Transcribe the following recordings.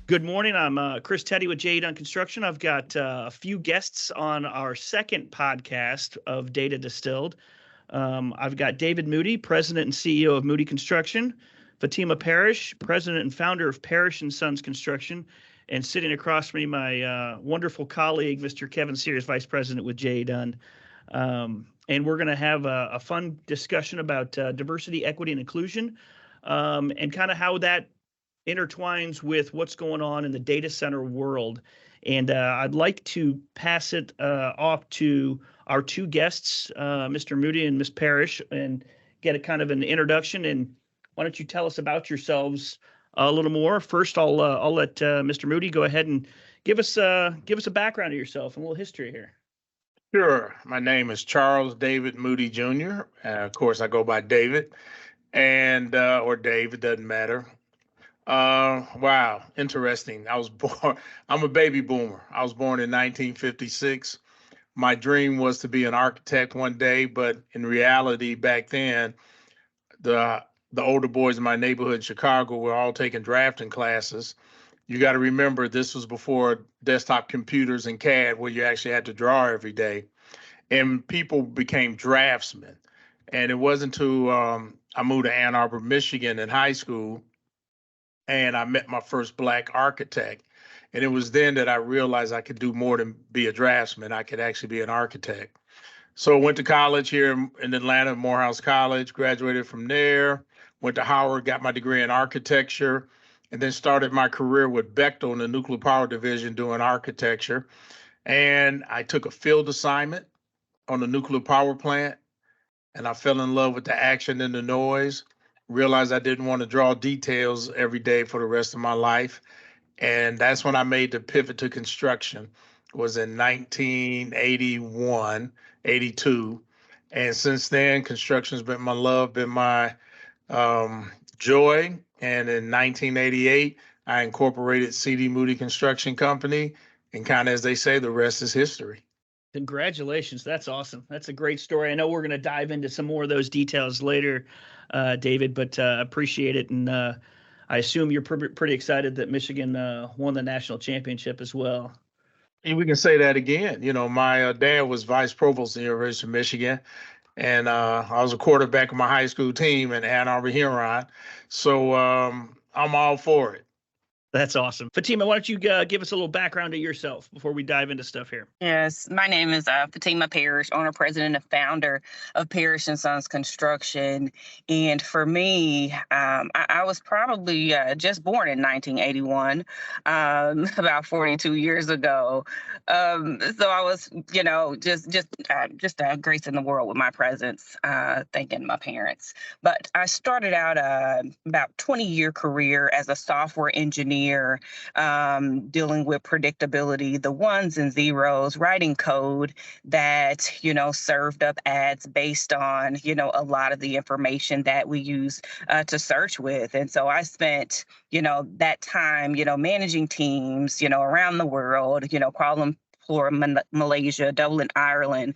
Good morning. I'm Chris Teddy with Dunn Construction. I've got a few guests on our second podcast of Data Distilled. I've got David Moody, President and CEO of Moody Construction, Fahteema Parrish, President and founder of Parrish Sons Construction, and sitting across from me, my wonderful colleague, Mr. Kevin Sears, Vice President with Dunn. And we're going to have a fun discussion about diversity, equity, and inclusion, and kind of how that intertwines with what's going on in the data center world. And I'd like to pass it off to our two guests, Mr. Moody and Ms. Parrish, and get a kind of an introduction. And why don't you tell us about yourselves a little more? First, I'll let Mr. Moody go ahead and give us a background of yourself and a little history here. Sure. My name is Charles David Moody Jr. Of course, I go by David, and or Dave, it doesn't matter. Wow, interesting. I'm a baby boomer. I was born in 1956. My dream was to be an architect one day, but in reality, back then, the older boys in my neighborhood in Chicago were all taking drafting classes. You got to remember, this was before desktop computers and CAD, where you actually had to draw every day. And people became draftsmen. And it wasn't until I moved to Ann Arbor, Michigan in high school, and I met my first Black architect. And it was then that I realized I could do more than be a draftsman. I could actually be an architect. So I went to college here in Atlanta, Morehouse College, graduated from there, went to Howard, got my degree in architecture, and then started my career with Bechtel in the nuclear power division doing architecture. And I took a field assignment on the nuclear power plant, and I fell in love with the action and the noise. Realized I didn't want to draw details every day for the rest of my life. And that's when I made the pivot to construction. It was in 1981, 82. And since then, construction's been my love, been my joy. And in 1988, I incorporated CD Moody Construction Company. And kind of, as they say, the rest is history. Congratulations. That's awesome. That's a great story. I know we're going to dive into some more of those details later, David, but appreciate it. And I assume you're pretty excited that Michigan won the national championship as well. And we can say that again. You know, my dad was vice provost at the University of Michigan, and I was a quarterback of my high school team in Ann Arbor Huron. So I'm all for it. That's awesome. Fahteema, why don't you give us a little background of yourself before we dive into stuff here? Yes, my name is Fahteema Parrish, owner, president, and founder of Parrish Sons Construction. And for me, I was probably just born in 1981, about 42 years ago. So I was, just gracing the world with my presence, thanking my parents. But I started out about 20-year career as a software engineer, dealing with predictability, the ones and zeros, writing code that, served up ads based on, a lot of the information that we use to search with. And so I spent, that time, managing teams, around the world, Kuala Lumpur, Malaysia, Dublin, Ireland,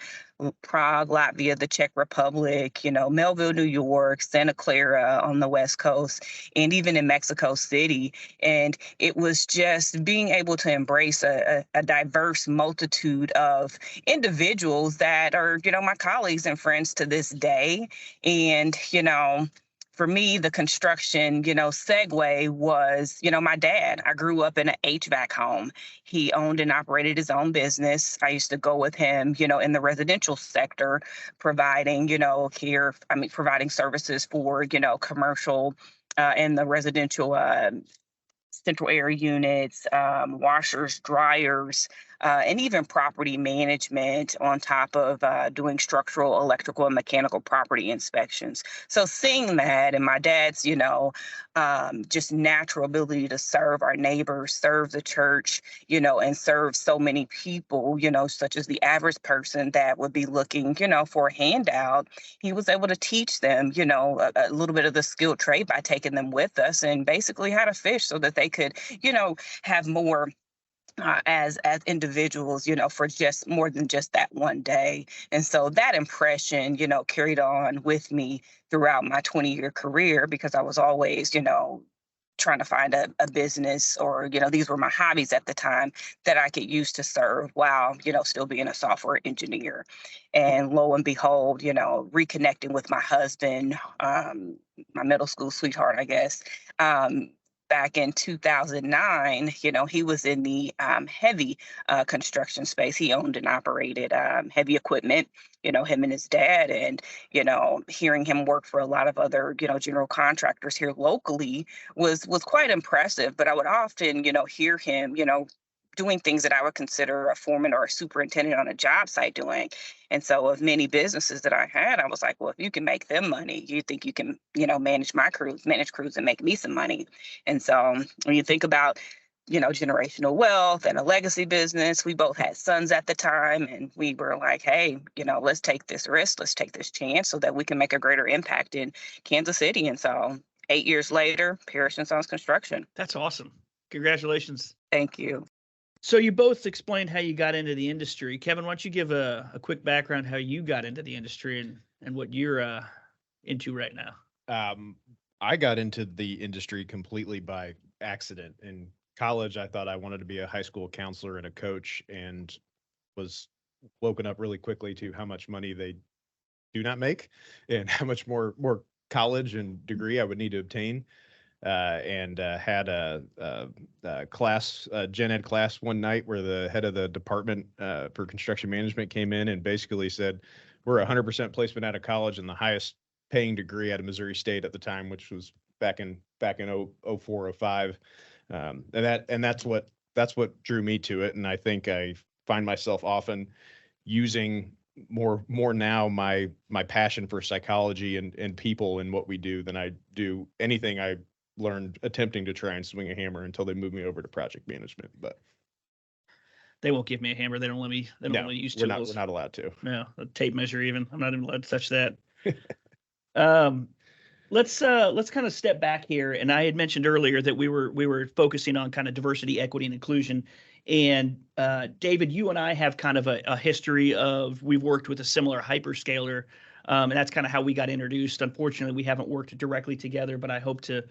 Prague, Latvia, the Czech Republic, Melville, New York, Santa Clara on the West Coast, and even in Mexico City. And it was just being able to embrace a diverse multitude of individuals that are, my colleagues and friends to this day. And, for me, the construction, segue was, my dad. I grew up in an HVAC home. He owned and operated his own business. I used to go with him, in the residential sector, providing, providing services for, commercial and the residential central air units, washers, dryers, and even property management on top of doing structural, electrical, and mechanical property inspections. So seeing that and my dad's, just natural ability to serve our neighbors, serve the church, and serve so many people, such as the average person that would be looking, for a handout, he was able to teach them, a little bit of the skilled trade by taking them with us and basically how to fish so that they could, have more as individuals, for just more than just that one day. And so that impression, carried on with me throughout my 20-year career because I was always, trying to find a business, or, these were my hobbies at the time that I could use to serve while, still being a software engineer. And lo and behold, reconnecting with my husband, my middle school sweetheart, I guess, back in 2009, he was in the heavy construction space. He owned and operated heavy equipment, him and his dad. And, hearing him work for a lot of other, general contractors here locally was quite impressive. But I would often, hear him, doing things that I would consider a foreman or a superintendent on a job site doing. And so of many businesses that I had, I was like, well, if you can make them money, you think you can, manage crews and make me some money. And so when you think about, generational wealth and a legacy business, we both had sons at the time, and we were like, hey, let's take this risk, let's take this chance so that we can make a greater impact in Kansas City. And so 8 years later, Parrish Sons Construction. That's awesome. Congratulations. Thank you. So you both explained how you got into the industry. Kevin, why don't you give a quick background how you got into the industry and what you're into right now? I got into the industry completely by accident. In college, I thought I wanted to be a high school counselor and a coach, and was woken up really quickly to how much money they do not make and how much more college and degree I would need to obtain. And had a class, gen ed class one night where the head of the department for construction management came in and basically said, we're 100% placement out of college and the highest paying degree out of Missouri State at the time, which was back in 04, 05. And that's what drew me to it. And I think I find myself often using more now my passion for psychology and people and what we do than I do anything I learned attempting to try and swing a hammer until they moved me over to project management. But they won't give me a hammer. They don't let me use tools. We're not allowed to. No, a tape measure even. I'm not even allowed to touch that. Let's kind of step back here. And I had mentioned earlier that we were focusing on kind of diversity, equity, and inclusion. And David, you and I have kind of a history of, we've worked with a similar hyperscaler, and that's kind of how we got introduced. Unfortunately, we haven't worked directly together, but I hope to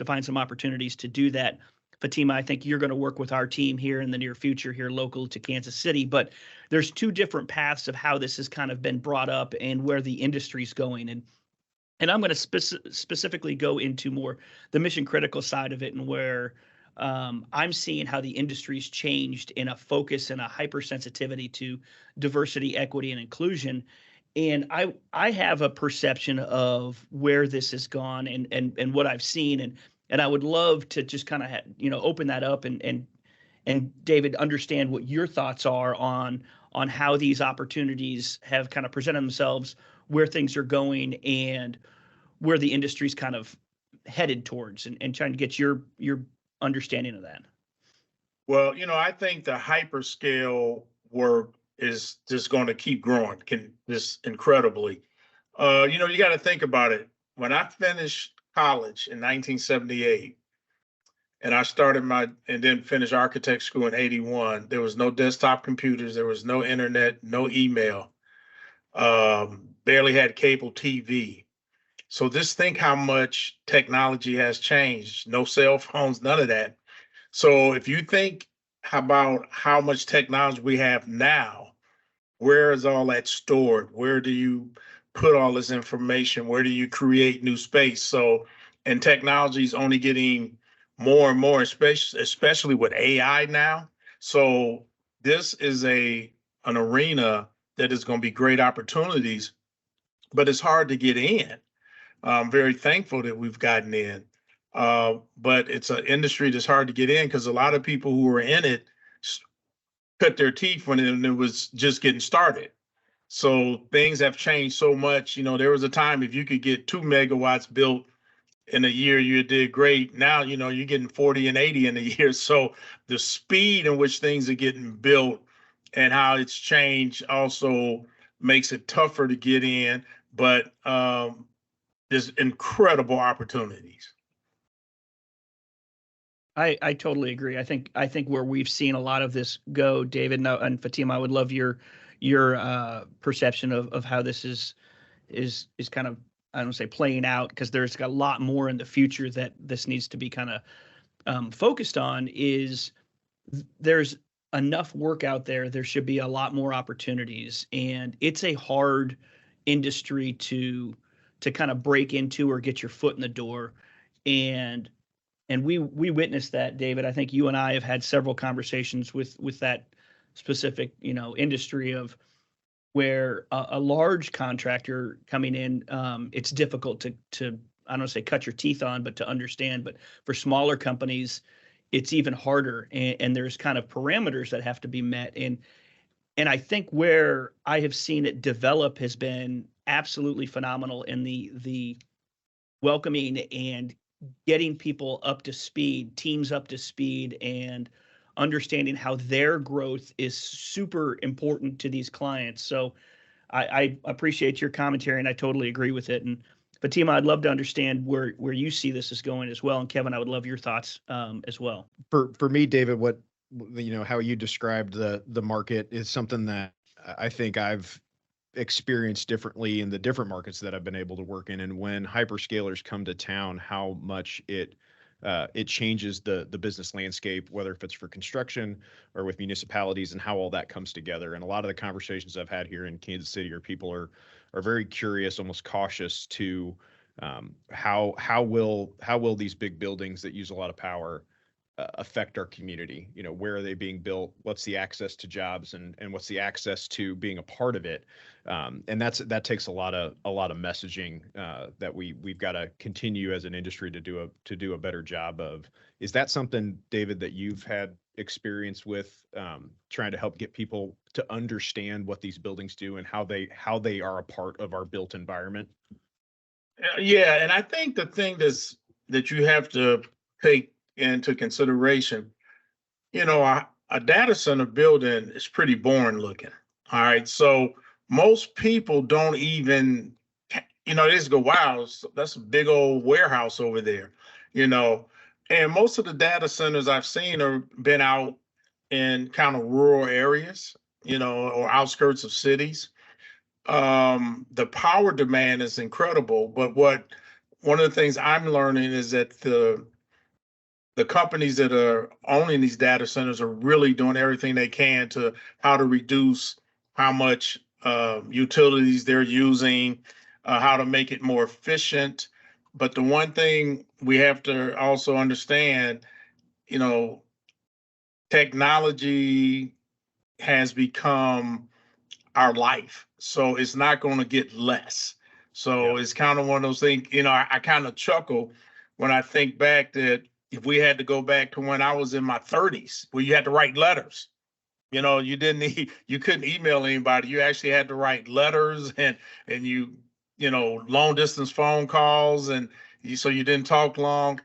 find some opportunities to do that. Fahteema, I think you're going to work with our team here in the near future here local to Kansas City, but there's two different paths of how this has kind of been brought up and where the industry's going. And I'm going to specifically go into more the mission critical side of it, and where I'm seeing how the industry's changed in a focus and a hypersensitivity to diversity, equity, and inclusion. And I have a perception of where this has gone and what I've seen, and I would love to just kind of open that up and David, understand what your thoughts are on how these opportunities have kind of presented themselves, where things are going, and where the industry's kind of headed towards, and trying to get your understanding of that. Well, I think the hyperscale work is just going to keep growing, just incredibly. You got to think about it. When I finished college in 1978, and I started and then finished architect school in 81, there was no desktop computers, there was no internet, no email, barely had cable TV. So just think how much technology has changed. No cell phones, none of that. So if you think about how much technology we have now, where is all that stored? Where do you put all this information? Where do you create new space? So, and technology is only getting more and more, especially with AI now. So this is an arena that is going to be great opportunities, but it's hard to get in. I'm very thankful that we've gotten in, but it's an industry that's hard to get in because a lot of people who were in it cut their teeth when it was just getting started. So things have changed so much. There was a time if you could get 2 megawatts built in a year, you did great. Now, you're getting 40 and 80 in a year. So the speed in which things are getting built and how it's changed also makes it tougher to get in. But there's incredible opportunities. I totally agree. I think where we've seen a lot of this go, David and Fahteema, I would love your perception of how this is kind of I don't say playing out, because there's got a lot more in the future that this needs to be kind of focused on, is there's enough work out there. There should be a lot more opportunities, and it's a hard industry to kind of break into or get your foot in the door. And we witnessed that, David. I think you and I have had several conversations with that specific, industry, of where a large contractor coming in, it's difficult to I don't say cut your teeth on, but to understand. But for smaller companies, it's even harder, and there's kind of parameters that have to be met. And I think where I have seen it develop has been absolutely phenomenal in the welcoming and getting people up to speed, teams up to speed, and understanding how their growth is super important to these clients. So I appreciate your commentary, and I totally agree with it. And Fahteema, I'd love to understand where you see this is going as well. And Kevin, I would love your thoughts as well. For me, David, how you described the market is something that I think I've experienced differently in the different markets that I've been able to work in. And when hyperscalers come to town, how much it changes the business landscape, whether if it's for construction or with municipalities, and how all that comes together. And a lot of the conversations I've had here in Kansas City are people are very curious, almost cautious to how will these big buildings that use a lot of power affect our community? Where are they being built? What's the access to jobs, and what's the access to being a part of it? And that takes a lot of messaging that we've got to continue as an industry to do a better job of. Is that something, David, that you've had experience with, trying to help get people to understand what these buildings do and how they are a part of our built environment? Yeah, and I think the thing that you have to take into consideration, a data center building is pretty boring looking. All right. So most people don't even, they just go, wow, that's a big old warehouse over there, and most of the data centers I've seen have been out in kind of rural areas, or outskirts of cities. The power demand is incredible, but one of the things I'm learning is that the companies that are owning these data centers are really doing everything they can to how to reduce how much utilities they're using, how to make it more efficient. But the one thing we have to also understand, technology has become our life. So it's not going to get less. So It's kind of one of those things, I kind of chuckle when I think back that if we had to go back to when I was in my 30s, where you had to write letters, you couldn't email anybody. You actually had to write letters and long distance phone calls, so you didn't talk long.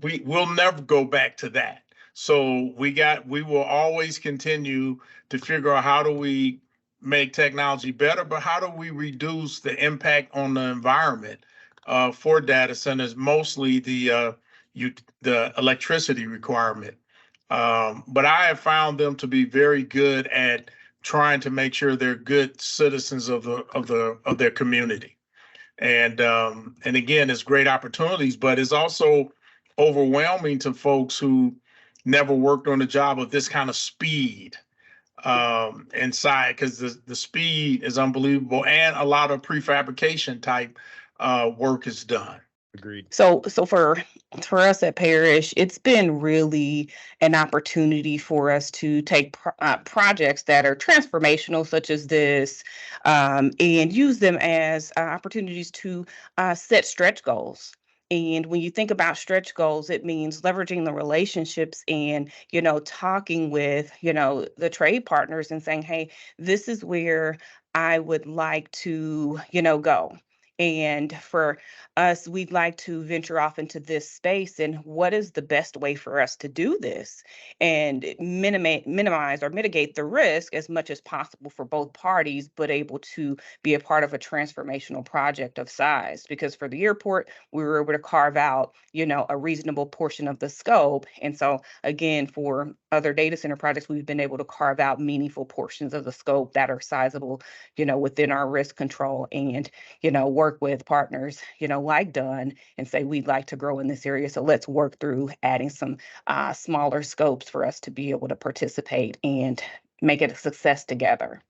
We'll never go back to that. So we will always continue to figure out how do we make technology better, but how do we reduce the impact on the environment for data centers, mostly the electricity requirement. But I have found them to be very good at trying to make sure they're good citizens of their community. And again, it's great opportunities, but it's also overwhelming to folks who never worked on a job of this kind of speed inside, because the speed is unbelievable, and a lot of prefabrication type work is done. Agreed. So for us at Parrish, it's been really an opportunity for us to take projects that are transformational, such as this, and use them as opportunities to set stretch goals. And when you think about stretch goals, it means leveraging the relationships and, talking with, the trade partners and saying, hey, this is where I would like to, go. And for us, we'd like to venture off into this space. And what is the best way for us to do this and minimize or mitigate the risk as much as possible for both parties, but able to be a part of a transformational project of size? Because for the airport, we were able to carve out, a reasonable portion of the scope. And so again, for other data center projects, we've been able to carve out meaningful portions of the scope that are sizable, within our risk control and, work work with partners, like Dunn and say, we'd like to grow in this area. So let's work through adding some smaller scopes for us to be able to participate and make it a success together.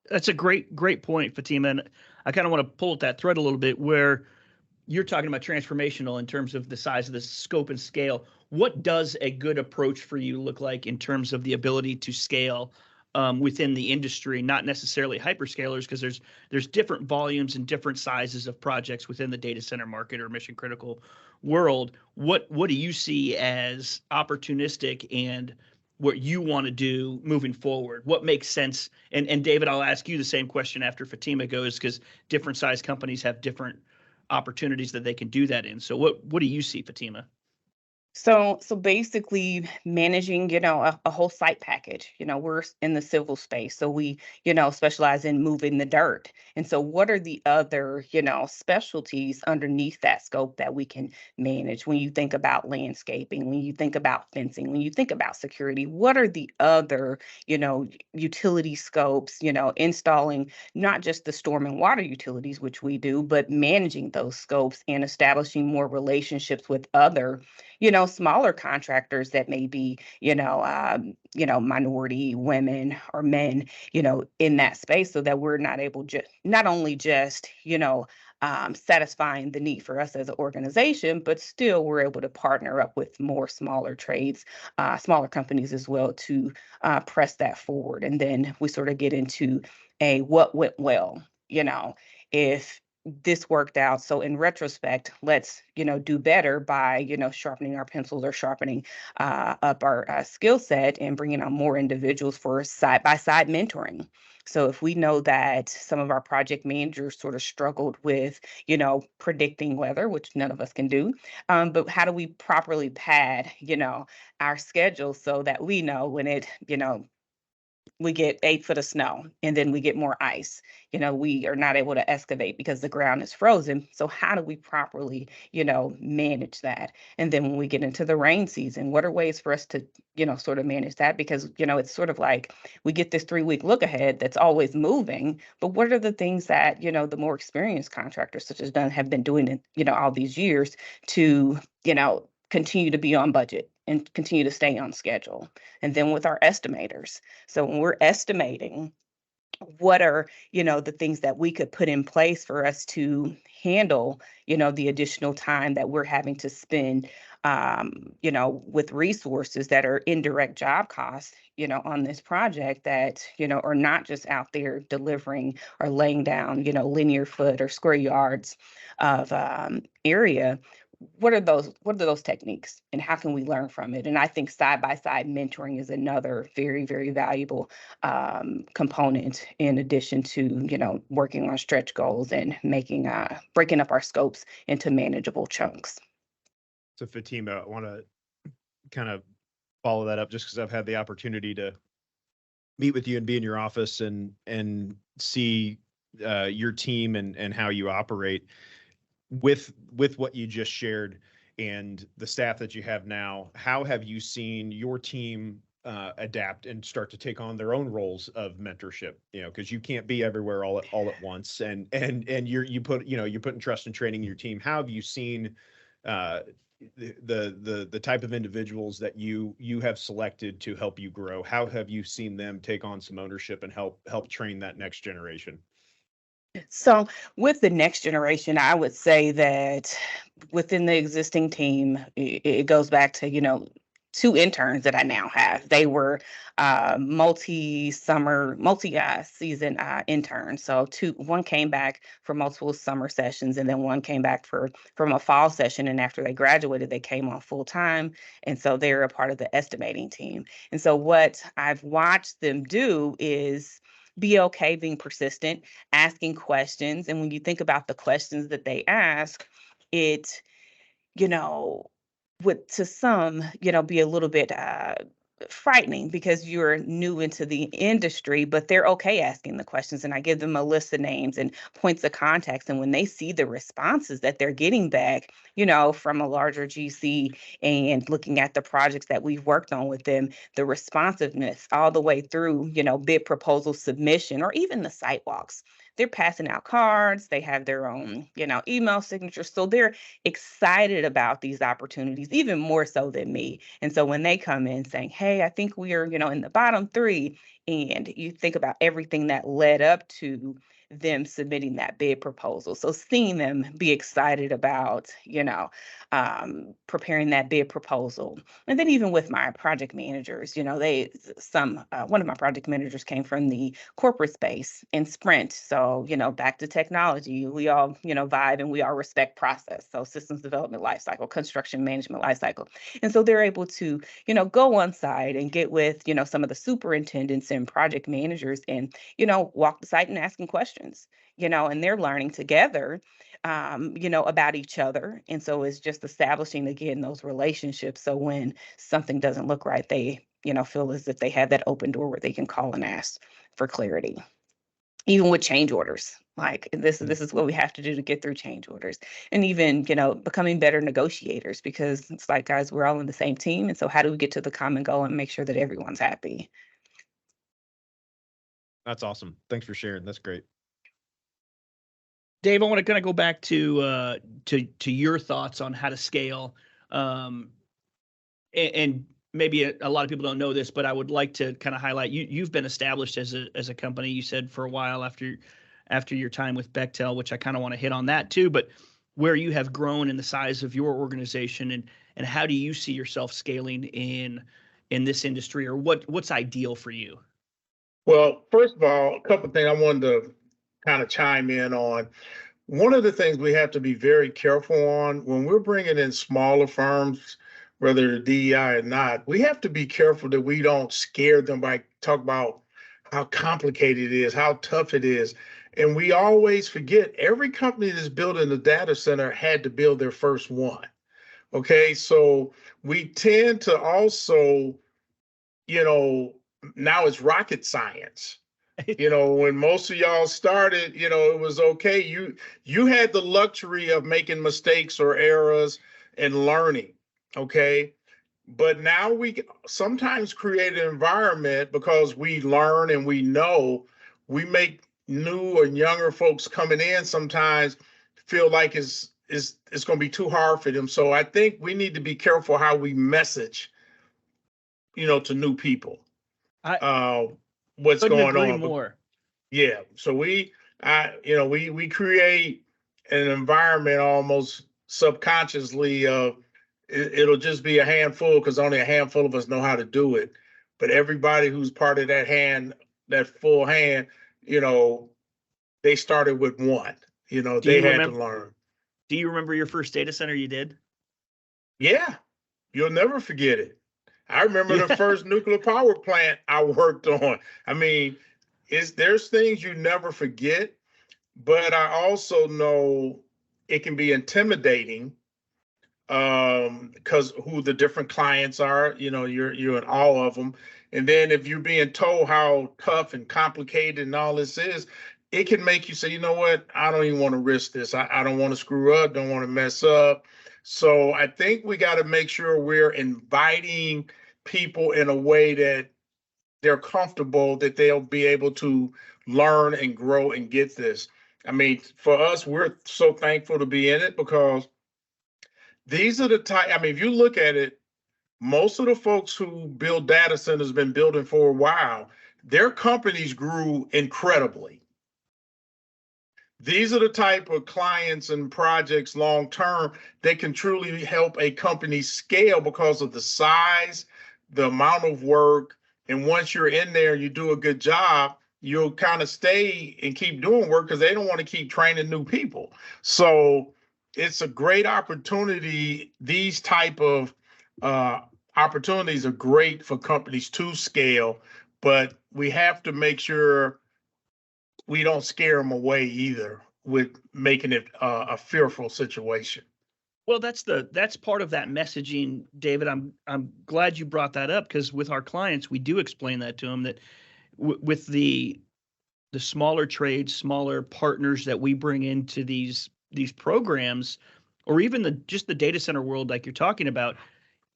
That's a great point, Fahteema. And I kind of want to pull at that thread a little bit where you're talking about transformational in terms of the size of the scope and scale. What does a good approach for you look like in terms of the ability to scale within the industry, not necessarily hyperscalers, because there's different volumes and different sizes of projects within the data center market or mission critical world. What do you see as opportunistic and what you want to do moving forward? What makes sense? And David, I'll ask you the same question after Fahteema goes, because different size companies have different opportunities that they can do that in. So what do you see, Fahteema? So basically managing, a whole site package. We're in the civil space, so we, specialize in moving the dirt. And so what are the other, specialties underneath that scope that we can manage? When you think about landscaping, when you think about fencing, when you think about security, what are the other, utility scopes, installing not just the storm and water utilities, which we do, but managing those scopes and establishing more relationships with other smaller contractors that may be, minority women or men, in that space, so that we're not only just, satisfying the need for us as an organization, but still we're able to partner up with more smaller trades, smaller companies as well to press that forward. And then we sort of get into what went well, if this worked out. So in retrospect, let's, do better by, sharpening our pencils or sharpening up our skill set and bringing on more individuals for side-by-side mentoring. So if we know that some of our project managers sort of struggled with, predicting weather, which none of us can do, but how do we properly pad, our schedule so that we know when it, we get 8 foot of snow and then we get more ice. We are not able to excavate because the ground is frozen. So how do we properly, manage that? And then when we get into the rain season, what are ways for us to, sort of manage that? Because, it's sort of like we get this 3-week look ahead that's always moving. But what are the things that, the more experienced contractors such as Dunn have been doing, all these years to, continue to be on budget and continue to stay on schedule? And then with our estimators. So when we're estimating, what are, the things that we could put in place for us to handle, the additional time that we're having to spend, with resources that are indirect job costs, on this project that, are not just out there delivering or laying down, linear foot or square yards of area. What are those techniques and how can we learn from it? And I think side-by-side mentoring is another very, very valuable component, in addition to, working on stretch goals and breaking up our scopes into manageable chunks. So Fahteema, I want to kind of follow that up, just because I've had the opportunity to meet with you and be in your office and see your team and how you operate. With what you just shared and the staff that you have now, how have you seen your team adapt and start to take on their own roles of mentorship? Because you can't be everywhere all at once, and you're putting trust and training your team. How have you seen the type of individuals that you have selected to help you grow? How have you seen them take on some ownership and help train that next generation? So with the next generation, I would say that within the existing team, it goes back to, 2 interns that I now have. They were multi-season interns. So one came back for multiple summer sessions, and then one came back from a fall session. And after they graduated, they came on full time. And so they're a part of the estimating team. And so what I've watched them do is be okay being persistent, asking questions. And when you think about the questions that they ask, it, would to some, be a little bit frightening because you're new into the industry, but they're okay asking the questions. And I give them a list of names and points of contacts. And when they see the responses that they're getting back, from a larger GC and looking at the projects that we've worked on with them, the responsiveness all the way through, bid proposal submission, or even the site walks, they're passing out cards, they have their own, email signatures. So they're excited about these opportunities, even more so than me. And so when they come in saying, hey, I think we are, in the bottom three, and you think about everything that led up to them submitting that bid proposal. So seeing them be excited about, preparing that bid proposal. And then even with my project managers, one of my project managers came from the corporate space in Sprint. So, back to technology, we all, vibe and we all respect process. So systems development lifecycle, construction management lifecycle. And so they're able to, go on site and get with, some of the superintendents and project managers and, walk the site and asking questions, and they're learning together, about each other. And so it's just establishing, again, those relationships. So when something doesn't look right, they, feel as if they have that open door where they can call and ask for clarity. Even with change orders, like this is what we have to do to get through change orders. And even, becoming better negotiators, because it's like, guys, we're all in the same team. And so how do we get to the common goal and make sure that everyone's happy? That's awesome. Thanks for sharing. That's great. Dave, I want to kind of go back to your thoughts on how to scale. And maybe a lot of people don't know this, but I would like to kind of highlight you've been established as a company, you said, for a while after your time with Bechtel, which I kind of want to hit on that too, but where you have grown in the size of your organization and how do you see yourself scaling in this industry, or what's ideal for you? Well, first of all, a couple of things I wanted to kind of chime in on. One of the things we have to be very careful on when we're bringing in smaller firms, whether DEI or not, we have to be careful that we don't scare them by talk about how complicated it is, how tough it is. And we always forget every company that's building a data center had to build their first one. Okay, so we tend to also, now it's rocket science. When most of y'all started, it was okay. You had the luxury of making mistakes or errors and learning, okay? But now we sometimes create an environment because we learn and we know, we make new and younger folks coming in sometimes feel like it's going to be too hard for them. So I think we need to be careful how we message, to new people. What's going on. More. Yeah. So we create an environment almost subconsciously of it'll just be a handful because only a handful of us know how to do it. But everybody who's part of that full hand, they started with one. They had to learn. Do you remember your first data center you did? Yeah. You'll never forget it. I remember the first nuclear power plant I worked on. I mean, there's things you never forget, but I also know it can be intimidating because who the different clients are, you're in all of them. And then if you're being told how tough and complicated and all this is, it can make you say, you know what, I don't even want to risk this. I don't want to screw up, don't want to mess up. So I think we got to make sure we're inviting people in a way that they're comfortable, that they'll be able to learn and grow and get this. I mean, for us, we're so thankful to be in it because these are the type, if you look at it, most of the folks who build data centers been building for a while, their companies grew incredibly. These are the type of clients and projects long-term that can truly help a company scale because of the size, the amount of work. And once you're in there, you do a good job, you'll kind of stay and keep doing work because they don't want to keep training new people. So it's a great opportunity. These type of opportunities are great for companies to scale, but we have to make sure we don't scare them away either with making it a fearful situation. Well, that's part of that messaging, David. I'm glad you brought that up because with our clients, we do explain that to them that with the smaller trades, smaller partners that we bring into these programs, or even just the data center world like you're talking about,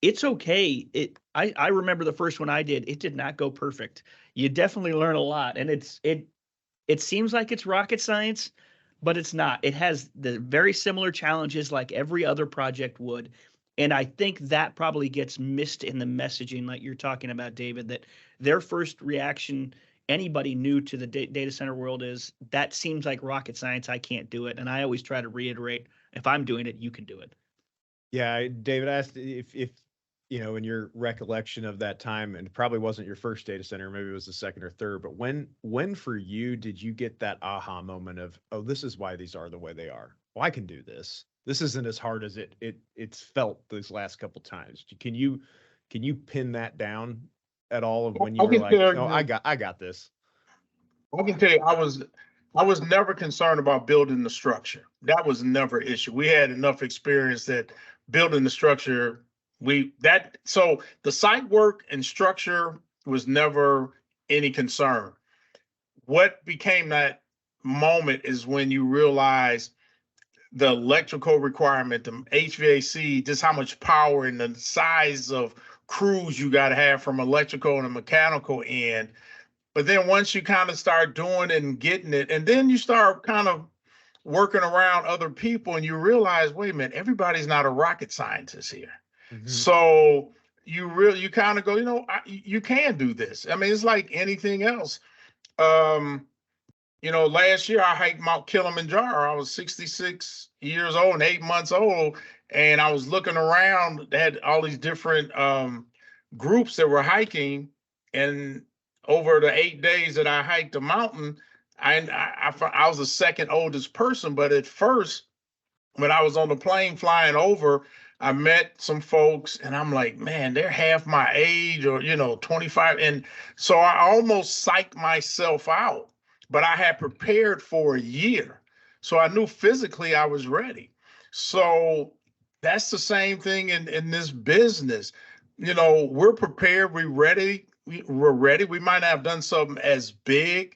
it's okay. I remember the first one I did. It did not go perfect. You definitely learn a lot, and it seems like it's rocket science, but it's not. It has the very similar challenges like every other project would. And I think that probably gets missed in the messaging, like you're talking about, David, that their first reaction, anybody new to the data center world, is that seems like rocket science. I can't do it. And I always try to reiterate, if I'm doing it, you can do it. Yeah, David asked if in your recollection of that time, and it probably wasn't your first data center, maybe it was the second or third, but when for you did you get that aha moment of, oh, this is why these are the way they are? Well, I can do this. This isn't as hard as it's felt these last couple times. Can you pin that down at all of when you were like, no, I got this? I can tell you, I was never concerned about building the structure. That was never an issue. We had enough experience that building the structure, so the site work and structure was never any concern. What became that moment is when you realize the electrical requirement, the HVAC, just how much power and the size of crews you got to have from electrical and a mechanical end. But then once you kind of start doing it and getting it, and then you start kind of working around other people and you realize, wait a minute, everybody's not a rocket scientist here. Mm-hmm. So you kind of go, you can do this. I mean, it's like anything else. Last year I hiked Mount Kilimanjaro. I was 66 years old and 8 months old. And I was looking around, they had all these different groups that were hiking. And over the 8 days that I hiked the mountain, I was the second oldest person. But at first, when I was on the plane flying over, I met some folks and I'm like, man, they're half my age or, 25. And so I almost psyched myself out, but I had prepared for a year. So I knew physically I was ready. So that's the same thing in this business. We're prepared, we're ready. We're ready. We might not have done something as big,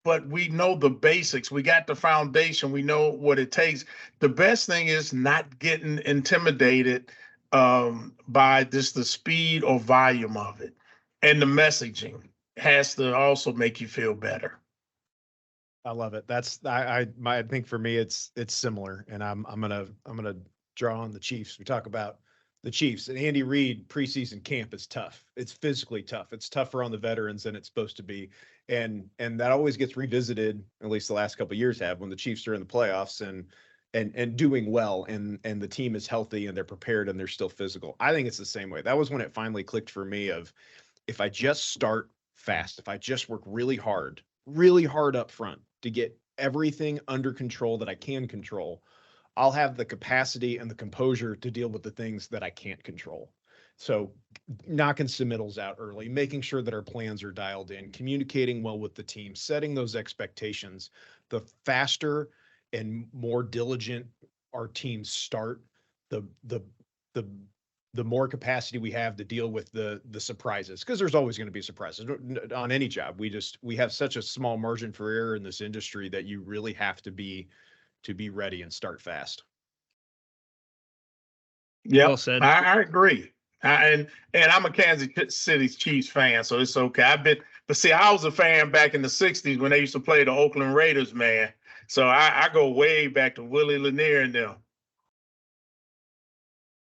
but we know the basics. We got the foundation. We know what it takes. The best thing is not getting intimidated by just the speed or volume of it. And the messaging has to also make you feel better. I love it. I think for me it's similar, and I'm gonna draw on the Chiefs. We talk about the Chiefs and Andy Reid. Preseason camp is tough. It's physically tough. It's tougher on the veterans than it's supposed to be, and that always gets revisited. At least the last couple of years have, when the Chiefs are in the playoffs and doing well, and the team is healthy and they're prepared and they're still physical. I think it's the same way. That was when it finally clicked for me. Of if I just start fast, if I just work really hard up front to get everything under control that I can control, I'll have the capacity and the composure to deal with the things that I can't control. So knocking submittals out early, making sure that our plans are dialed in, communicating well with the team, setting those expectations. The faster and more diligent our teams start, the more capacity we have to deal with the surprises, because there's always going to be surprises on any job. We have such a small margin for error in this industry that you really have to be ready and start fast. Yeah, well said. I agree. And I'm a Kansas City Chiefs fan, so it's okay. But see, I was a fan back in the 60s when they used to play the Oakland Raiders, man. So I go way back to Willie Lanier and them.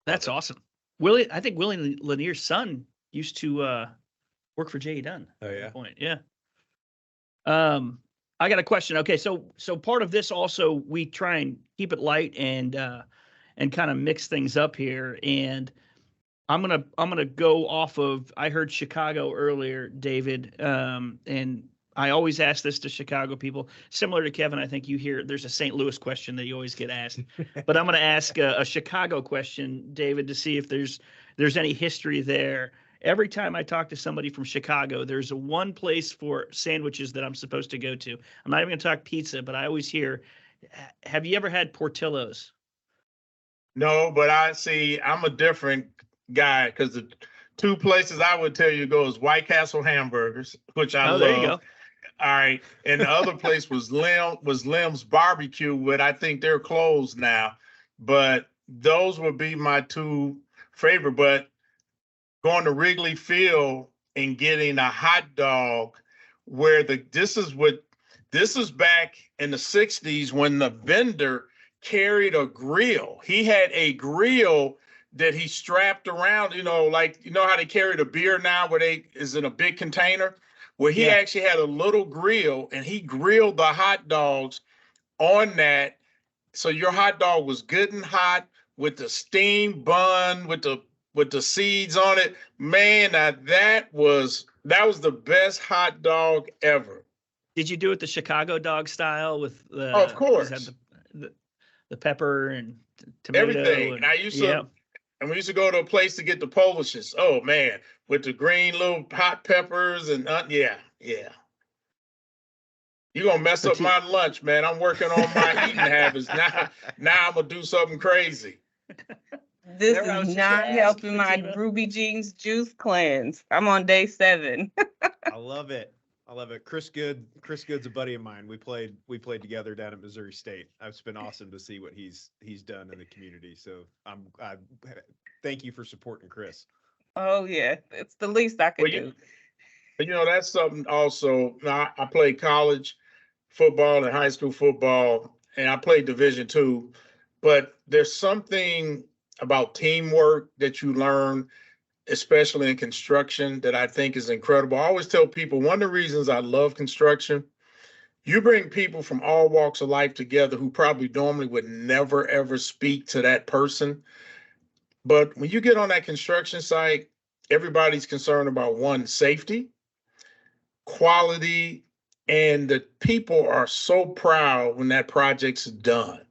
That's awesome. I think Willie Lanier's son used to work for J.E. Dunn. Oh, yeah. At that point. Yeah. I got a question. Okay, so part of this also, we try and keep it light and kind of mix things up here. And I'm gonna go off of, I heard Chicago earlier, David, and I always ask this to Chicago people. Similar to Kevin, I think there's a St. Louis question that you always get asked, but I'm gonna ask a Chicago question, David, to see if there's any history there. Every time I talk to somebody from Chicago, there's one place for sandwiches that I'm supposed to go to. I'm not even going to talk pizza, but I always hear, have you ever had Portillo's? No, but I'm a different guy, because the two places I would tell you to go is White Castle hamburgers, which I love. There you go. All right. And the other place was Lim's Barbecue, but I think they're closed now. But those would be my two favorite. But going to Wrigley Field and getting a hot dog, where this is what This is back in the 60s when the vendor carried a grill. He had a grill that he strapped around, like, how they carry the beer now where they is in a big container? Well, he actually had a little grill and he grilled the hot dogs on that. So your hot dog was good and hot with the steam bun, with the seeds on it. Man, now that was the best hot dog ever. Did you do it the Chicago dog style with the? Oh, of course. Had the pepper and tomato. Everything. And I used to, and we used to go to a place to get the Polishes. Oh man, with the green little hot peppers and yeah. You're gonna mess up my lunch, man. I'm working on my eating habits now. Now I'm gonna do something crazy. This is not helping my Ruby Jeans juice cleanse. I'm on day 7. I love it. Chris Good's a buddy of mine. We played together down at Missouri State. It's been awesome to see what he's done in the community. So I thank you for supporting Chris. Oh yeah, it's the least I could do. That's something also. I played college football and high school football, and I played Division II. But there's something about teamwork that you learn, especially in construction, that I think is incredible. I always tell people one of the reasons I love construction, you bring people from all walks of life together who probably normally would never, ever speak to that person. But when you get on that construction site, everybody's concerned about one, safety, quality, and the people are so proud when that project's done.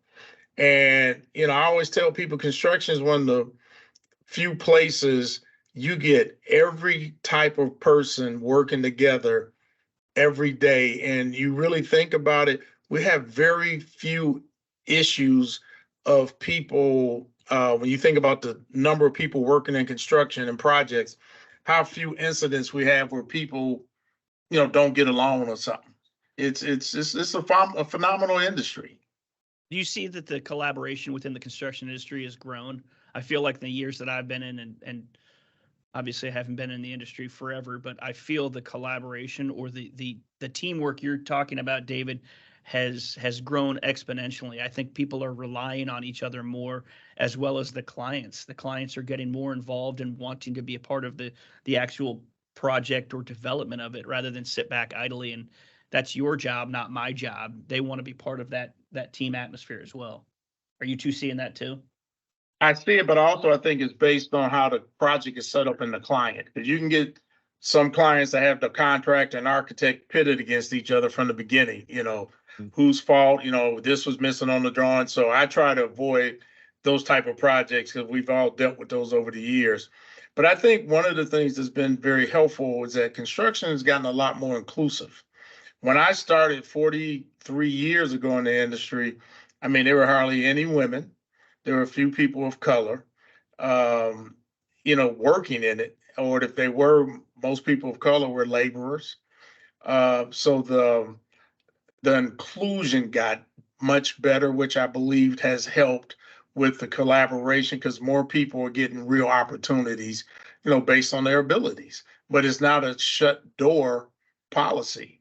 And, I always tell people construction is one of the few places you get every type of person working together every day. And you really think about it, we have very few issues of people. When you think about the number of people working in construction and projects, how few incidents we have where people, don't get along or something. It's a phenomenal industry. Do you see that the collaboration within the construction industry has grown? I feel like the years that I've been in, and obviously I haven't been in the industry forever, but I feel the collaboration or the teamwork you're talking about, David, has grown exponentially. I think people are relying on each other more, as well as the clients. The clients are getting more involved and wanting to be a part of the actual project or development of it, rather than sit back idly and that's your job, not my job. They want to be part of that team atmosphere as well. Are you two seeing that too? I see it, but also I think it's based on how the project is set up in the client. Because you can get some clients that have the contractor and architect pitted against each other from the beginning, whose fault, this was missing on the drawing. So I try to avoid those type of projects because we've all dealt with those over the years. But I think one of the things that's been very helpful is that construction has gotten a lot more inclusive. When I started 43 years ago in the industry, there were hardly any women. There were a few people of color, working in it. Or if they were, most people of color were laborers. So the inclusion got much better, which I believe has helped with the collaboration because more people are getting real opportunities, based on their abilities. But it's not a shut door policy.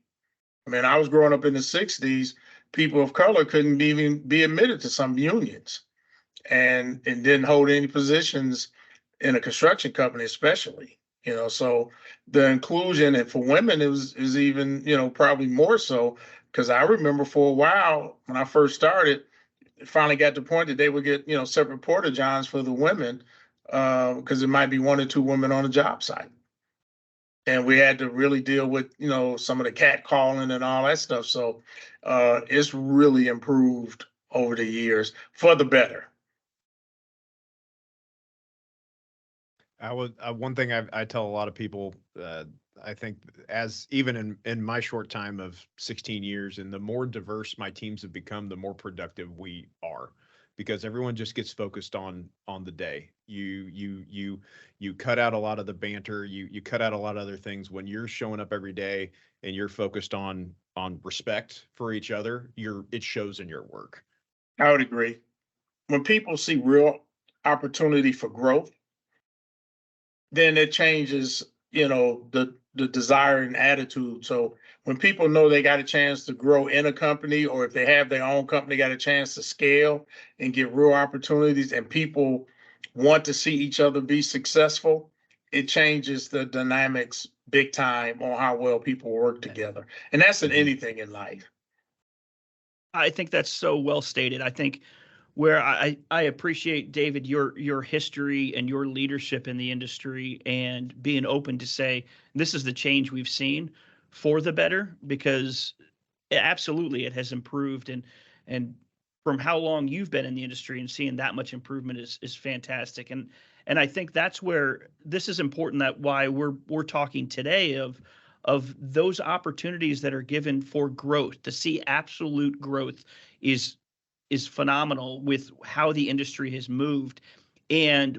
I was growing up in the 60s, people of color couldn't even be admitted to some unions and didn't hold any positions in a construction company, especially, so the inclusion, and for women, it was even, probably more so, because I remember for a while when I first started, it finally got to the point that they would get, separate porta johns for the women because it might be 1 or 2 women on a job site. And we had to really deal with, some of the catcalling and all that stuff. So it's really improved over the years for the better. One thing I tell a lot of people, I think as even in my short time of 16 years, and the more diverse my teams have become, the more productive we are. Because everyone just gets focused on the day. You cut out a lot of the banter. You cut out a lot of other things. When you're showing up every day and you're focused on respect for each other, it shows in your work. I would agree. When people see real opportunity for growth, then it changes the desire and attitude. So when people know they got a chance to grow in a company, or if they have their own company, got a chance to scale and get real opportunities, and people want to see each other be successful, it changes the dynamics big time on how well people work together. And that's in anything in life. I think that's so well stated. I think where I appreciate, David, your history and your leadership in the industry, and being open to say this is the change we've seen for the better, because absolutely it has improved, and from how long you've been in the industry and seeing that much improvement is fantastic. And I think that's where this is important, that why we're talking today of those opportunities that are given for growth. To see absolute growth is phenomenal with how the industry has moved. And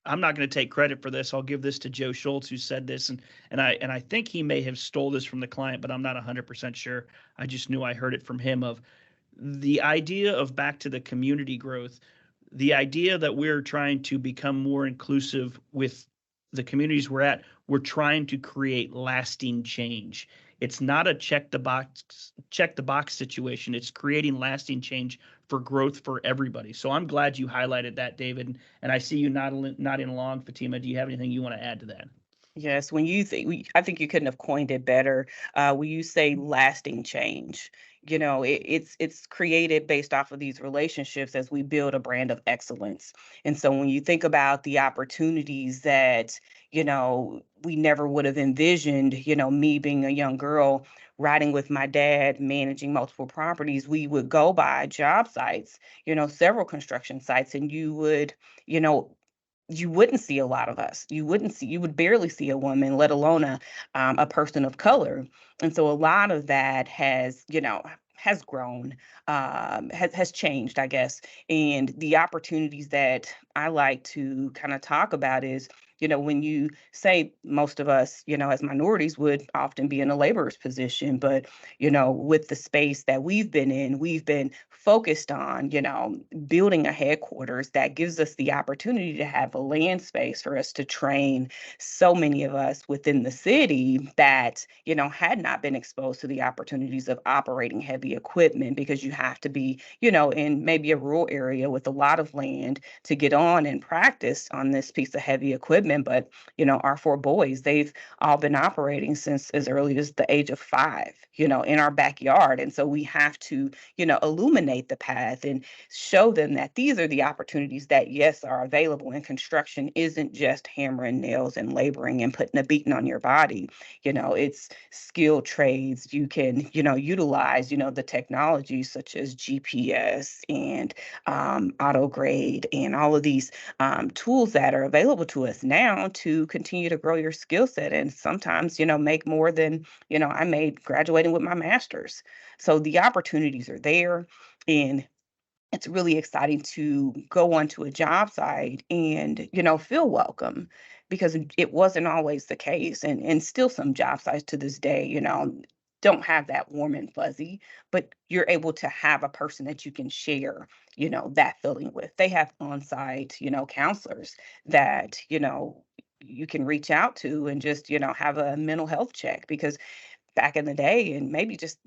I'm not going to take credit for this. I'll give this to Joe Schultz, who said this, and I think he may have stole this from the client, but I'm not 100% sure. I just knew I heard it from him, of the idea of back to the community growth, the idea that we're trying to become more inclusive with the communities we're at. We're trying to create lasting change. It's not a check the box situation. It's creating lasting change for growth for everybody. So I'm glad you highlighted that, David. And I see you nodding along. Fahteema, do you have anything you want to add to that? Yes, when you think, I think you couldn't have coined it better. When you say lasting change, it's created based off of these relationships as we build a brand of excellence. And so when you think about the opportunities that, we never would have envisioned, me being a young girl riding with my dad, managing multiple properties, we would go by job sites, several construction sites, and you wouldn't see a lot of us. You would barely see a woman, let alone a person of color. And so a lot of that has grown, has changed, I guess. And the opportunities that I like to kind of talk about is, when you say most of us, as minorities would often be in a laborer's position, but, with the space that we've been in, we've been focused on, building a headquarters that gives us the opportunity to have a land space for us to train so many of us within the city that, had not been exposed to the opportunities of operating heavy equipment, because you have to be, in maybe a rural area with a lot of land to get on and practice on this piece of heavy equipment. But, our four boys, they've all been operating since as early as the age of 5, in our backyard. And so we have to, illuminate the path and show them that these are the opportunities that, yes, are available. And construction isn't just hammering nails and laboring and putting a beating on your body. It's skilled trades. You can, utilize, the technology such as GPS and auto grade and all of these tools that are available to us now to continue to grow your skill set, and sometimes, make more than, I made graduating with my master's. So the opportunities are there, and it's really exciting to go onto a job site and, feel welcome, because it wasn't always the case. And still some job sites to this day, don't have that warm and fuzzy, but you're able to have a person that you can share, that feeling with. They have on-site, counselors that, you can reach out to and just, have a mental health check, because back in the day, and maybe just,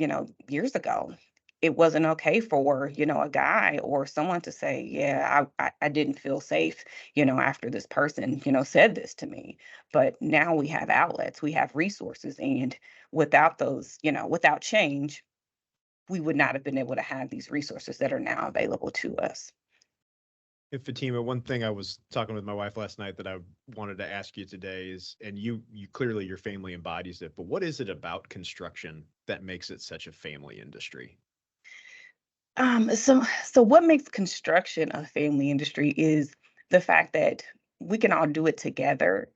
years ago, it wasn't okay for, a guy or someone to say, yeah, I didn't feel safe, after this person, said this to me. But now we have outlets, we have resources, and without those, without change, we would not have been able to have these resources that are now available to us. If Fahteema, one thing I was talking with my wife last night that I wanted to ask you today is, and you clearly, your family embodies it, but what is it about construction that makes it such a family industry? So what makes construction a family industry is the fact that we can all do it together,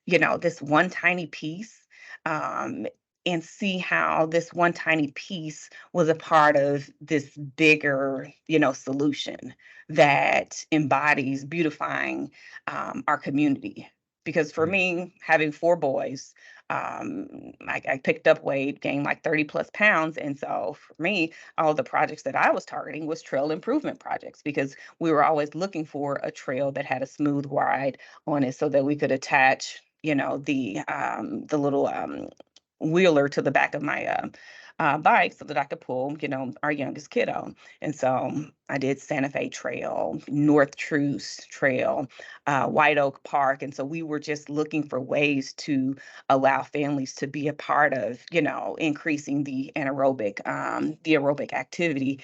this one tiny piece, um, and see how this one tiny piece was a part of this bigger, solution that embodies beautifying our community. Because for me, having 4 boys, I picked up weight, gained like 30 plus pounds. And so for me, all the projects that I was targeting was trail improvement projects, because we were always looking for a trail that had a smooth ride on it so that we could attach the little wheeler to the back of my bike so that I could pull, our youngest kiddo. And so I did Santa Fe Trail, North Truce Trail, White Oak Park. And so we were just looking for ways to allow families to be a part of, increasing the aerobic activity,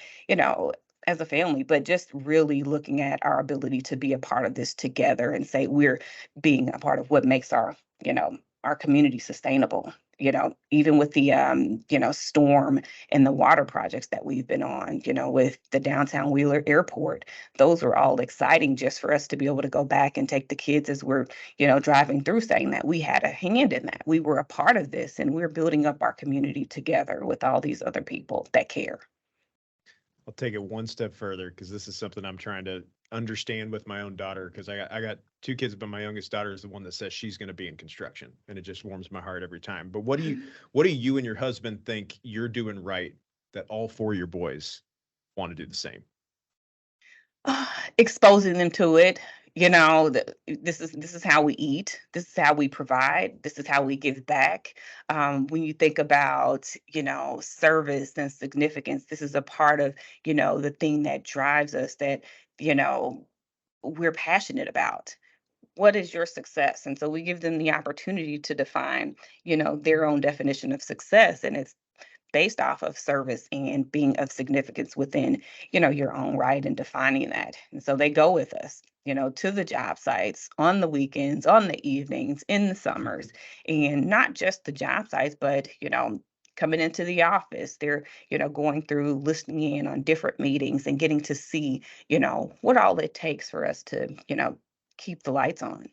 as a family, but just really looking at our ability to be a part of this together and say we're being a part of what makes our community sustainable. Even with the storm and the water projects that we've been on, with the downtown Wheeler Airport, those were all exciting just for us to be able to go back and take the kids as we're, driving through, saying that we had a hand in that. We were a part of this, and we're building up our community together with all these other people that care. I'll take it one step further because this is something I'm trying to understand with my own daughter, because I got two kids, but my youngest daughter is the one that says she's going to be in construction, and it just warms my heart every time. But what do you and your husband think you're doing right that all four of your boys want to do the same? Exposing them to it. This is how we eat. This is how we provide. This is how we give back. When you think about, service and significance, this is a part of, the thing that drives us, that, we're passionate about. What is your success? And so we give them the opportunity to define, their own definition of success. And it's based off of service and being of significance within, your own right, and defining that. And so they go with us, to the job sites on the weekends, on the evenings, in the summers, and not just the job sites, but, coming into the office. They're, going through, listening in on different meetings and getting to see, what all it takes for us to, keep the lights on.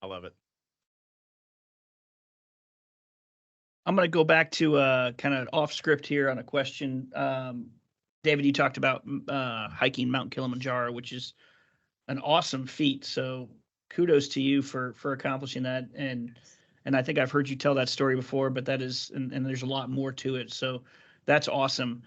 I love it. I'm going to go back to kind of off script here on a question. David, you talked about hiking Mount Kilimanjaro, which is an awesome feat. So kudos to you for accomplishing that. And I think I've heard you tell that story before, but that is, and there's a lot more to it. So that's awesome.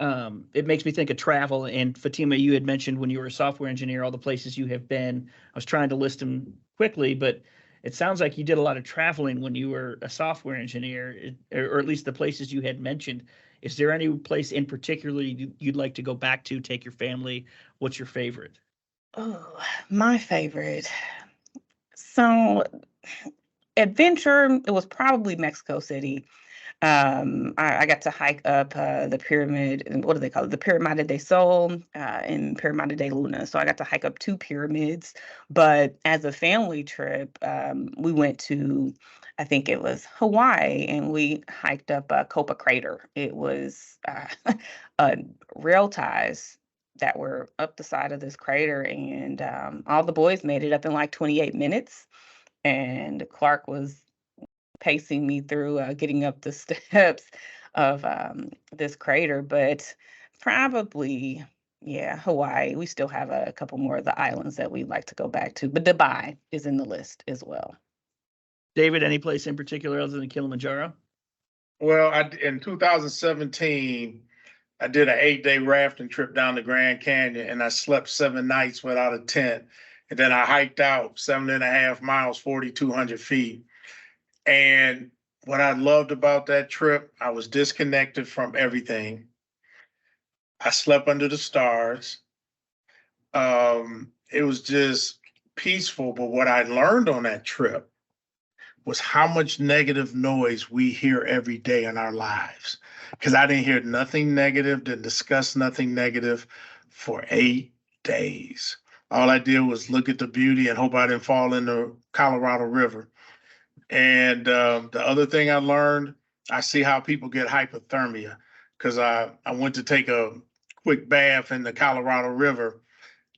It makes me think of travel. And Fahteema, you had mentioned when you were a software engineer, all the places you have been. I was trying to list them quickly, but it sounds like you did a lot of traveling when you were a software engineer, or at least the places you had mentioned. Is there any place in particular you'd like to go back to, take your family? What's your favorite? Oh, my favorite. So, adventure, it was probably Mexico City. I got to hike up the pyramid, what do they call it? The Piramide de Sol and Piramide de Luna. So I got to hike up two pyramids. But as a family trip, we went to, I think it was Hawaii, and we hiked up Copa Crater. It was rail ties that were up the side of this crater, and all the boys made it up in like 28 minutes. And Clark was pacing me through getting up the steps of this crater, but probably, yeah, Hawaii. We still have a couple more of the islands that we'd like to go back to, but Dubai is in the list as well. David, any place in particular other than Kilimanjaro? Well, in 2017, I did an 8-day rafting trip down the Grand Canyon, and I slept 7 nights without a tent. And then I hiked out 7.5 miles, 4,200 feet. And what I loved about that trip, I was disconnected from everything. I slept under the stars. It was just peaceful. But what I learned on that trip was how much negative noise we hear every day in our lives. Because I didn't hear nothing negative, didn't discuss nothing negative for 8 days. All I did was look at the beauty and hope I didn't fall in the Colorado River. And the other thing I learned, I see how people get hypothermia, because I went to take a quick bath in the Colorado River,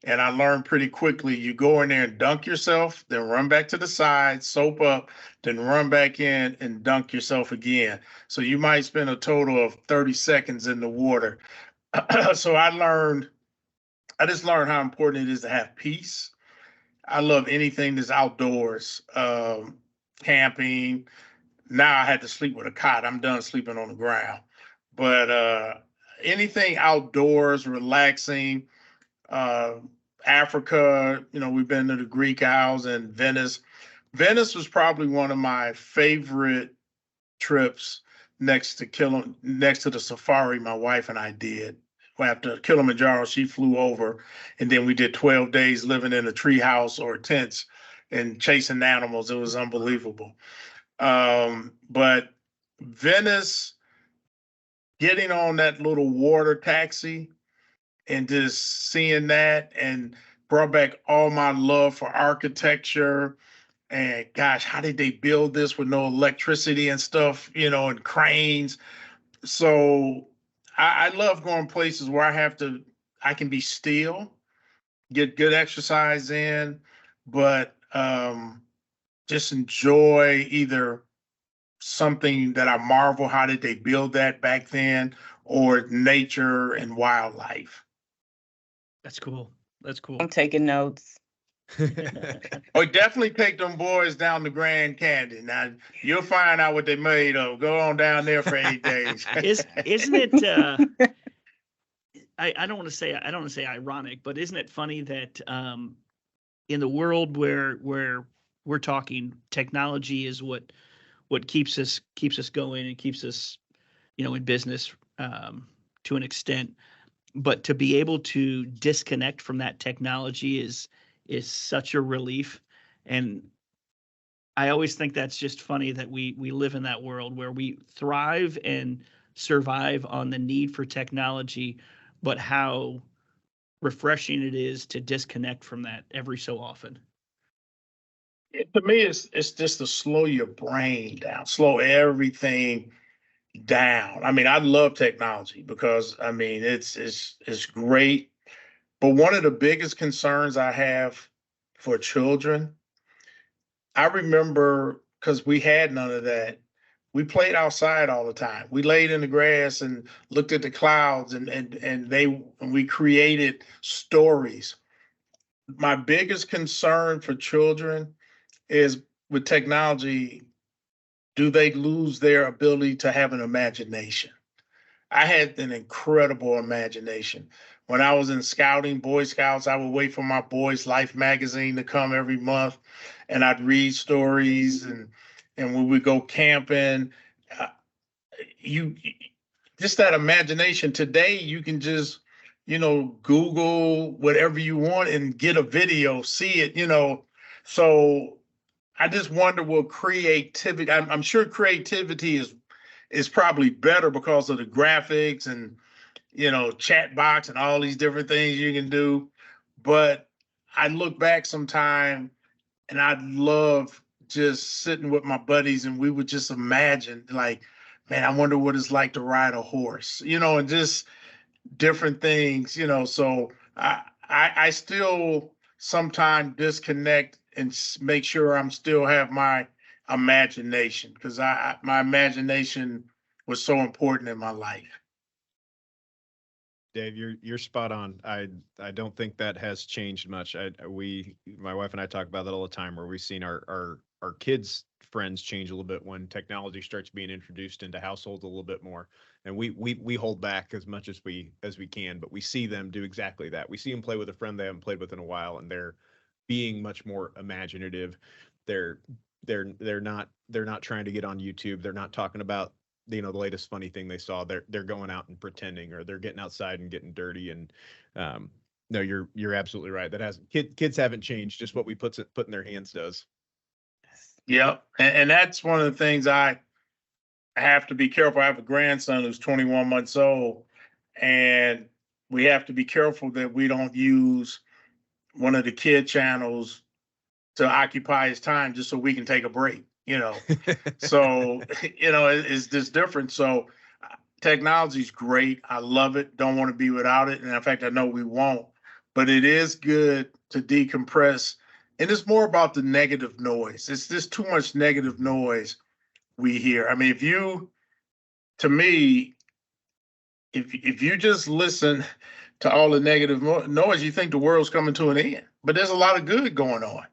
and I learned pretty quickly, you go in there and dunk yourself, then run back to the side, soap up, then run back in and dunk yourself again. So you might spend a total of 30 seconds in the water. So I just learned how important it is to have peace. I love anything that's outdoors. Camping. Now I had to sleep with a cot. I'm done sleeping on the ground. But anything outdoors, relaxing. Africa, we've been to the Greek Isles and Venice. Venice was probably one of my favorite trips next to the safari my wife and I did. After Kilimanjaro, she flew over, and then we did 12 days living in a tree house or tents and chasing animals. It was unbelievable. But Venice, getting on that little water taxi and just seeing that, and brought back all my love for architecture. And gosh, how did they build this with no electricity and stuff, and cranes? So I love going places where I can be still, get good exercise in, but just enjoy either something that I marvel, how did they build that back then, or nature and wildlife. That's cool. That's cool. I'm taking notes. Or definitely take them boys down to Grand Canyon. Now you'll find out what they made of. Go on down there for 8 days. Isn't it? I don't want to say ironic, but isn't it funny that in the world where we're talking, technology is what keeps us going and keeps us, in business to an extent. But to be able to disconnect from that technology is such a relief. And I always think that's just funny that we live in that world where we thrive and survive on the need for technology, but how refreshing it is to disconnect from that every so often. To me, it's just to slow your brain down, slow everything down. I mean, I love technology because it's great. But one of the biggest concerns I have for children, I remember, because we had none of that, we played outside all the time. We laid in the grass and looked at the clouds, and we created stories. My biggest concern for children is with technology, do they lose their ability to have an imagination? I had an incredible imagination. When I was in scouting, Boy Scouts, I would wait for my Boys Life magazine to come every month, and I'd read stories, and when we go camping, you just that imagination. Today, you can just, Google whatever you want and get a video, see it, So I just wonder, will creativity, I'm sure creativity is probably better because of the graphics and, chat box and all these different things you can do. But I look back sometime and I'd love just sitting with my buddies and we would just imagine, like, man, I wonder what it's like to ride a horse, and just different things, So I still sometimes disconnect and make sure I'm still have my imagination, because my imagination was so important in my life. Dave, you're spot on. I don't think that has changed much. My wife and I talk about that all the time, where we've seen our kids' friends change a little bit when technology starts being introduced into households a little bit more. And we hold back as much as we can, but we see them do exactly that. We see them play with a friend they haven't played with in a while, and they're being much more imaginative. They're not trying to get on YouTube. They're not talking about the latest funny thing they saw. They're going out and pretending, or they're getting outside and getting dirty. And no, you're absolutely right. Kids haven't changed. Just what we put in their hands does. Yep, and that's one of the things I have to be careful. I have a grandson who's 21 months old, and we have to be careful that we don't use one of the kid channels to occupy his time just so we can take a break. So, it's just different. So technology is great. I love it. Don't want to be without it. And in fact, I know we won't, but it is good to decompress. And it's more about the negative noise. It's just too much negative noise we hear. I mean, if you just listen to all the negative noise, you think the world's coming to an end, but there's a lot of good going on.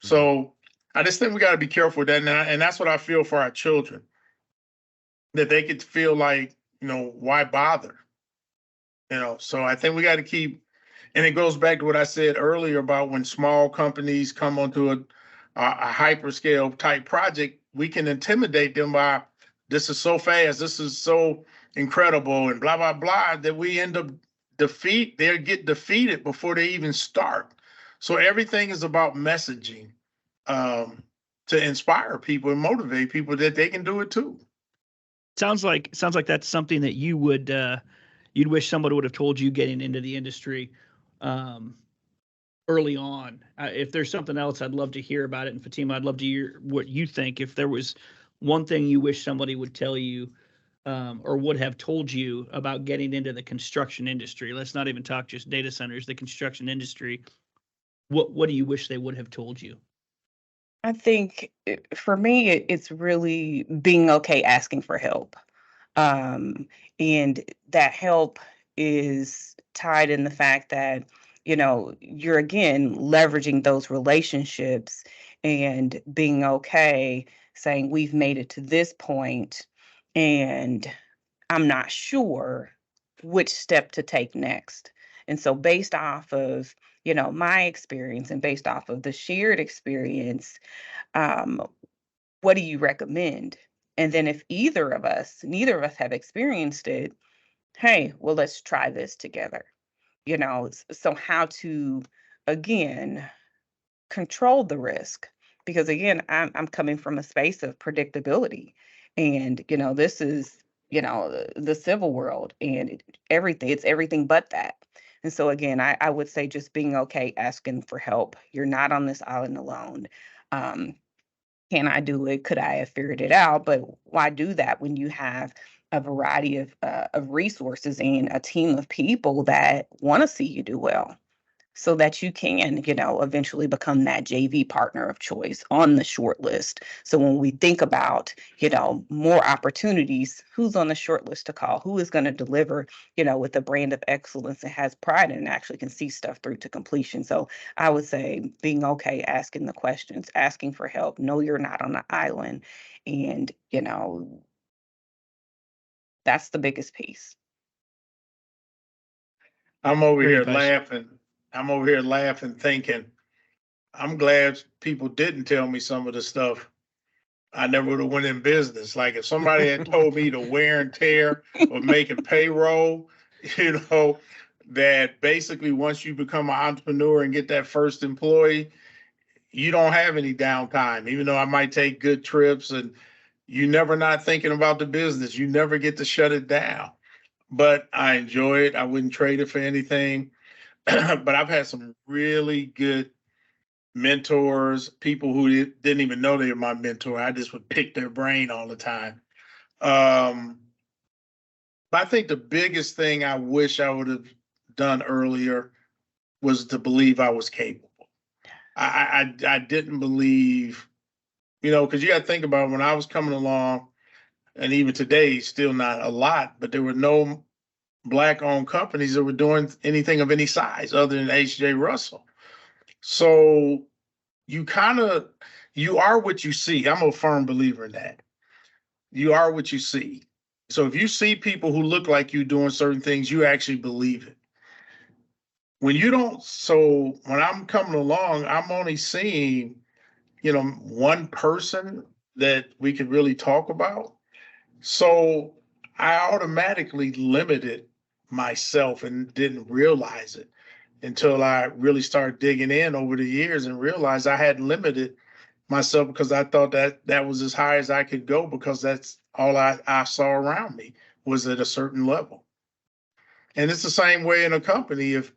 So I just think we got to be careful with that. And that's what I feel for our children, that they could feel like, why bother? So I think we got to keep, and it goes back to what I said earlier about when small companies come onto a hyperscale type project, we can intimidate them by, this is so fast, this is so incredible, and blah, blah, blah, that we end up they'll get defeated before they even start. So everything is about messaging, to inspire people and motivate people that they can do it too. Sounds like that's something that you would you'd wish somebody would have told you getting into the industry early on. If there's something else, I'd love to hear about it. And Fahteema, I'd love to hear what you think. If there was one thing you wish somebody would tell you or would have told you about getting into the construction industry, let's not even talk just data centers, the construction industry, what do you wish they would have told you? I think for me, it's really being okay asking for help. And that help is tied in the fact that, you're again leveraging those relationships and being okay saying we've made it to this point and I'm not sure which step to take next. And so based off of, my experience and based off of the shared experience, what do you recommend? And then if neither of us have experienced it, hey, well, let's try this together. So how to, again, control the risk, because again, I'm coming from a space of predictability, and this is the civil world, and it's everything but that. And so again, I would say just being okay asking for help. You're not on this island alone. Can I do it? Could I have figured it out? But why do that when you have a variety of resources and a team of people that want to see you do well, so that you can, eventually become that JV partner of choice on the short list. So when we think about, more opportunities, who's on the short list to call, who is going to deliver, with a brand of excellence and has pride and actually can see stuff through to completion. So I would say being okay asking the questions, asking for help, know you're not on the island. And, that's the biggest piece. I'm over Very here nice. laughing, thinking, I'm glad people didn't tell me some of the stuff. I never would have went in business. Like if somebody had told me the wear and tear of making payroll, that basically once you become an entrepreneur and get that first employee, you don't have any downtime, even though I might take good trips and you never not thinking about the business. You never get to shut it down. But I enjoy it. I wouldn't trade it for anything. But I've had some really good mentors, people who didn't even know they were my mentor. I just would pick their brain all the time. But I think the biggest thing I wish I would have done earlier was to believe I was capable. I didn't believe, because you got to think about when I was coming along, and even today, still not a lot, but there were no Black-owned companies that were doing anything of any size other than H.J. Russell. So you are what you see. I'm a firm believer in that. You are what you see. So if you see people who look like you doing certain things, you actually believe it. When you don't, so when I'm coming along, I'm only seeing, one person that we could really talk about. So I automatically limited myself and didn't realize it until I really started digging in over the years and realized I had limited myself because I thought that was as high as I could go because that's all I saw around me was at a certain level. And it's the same way in a company. If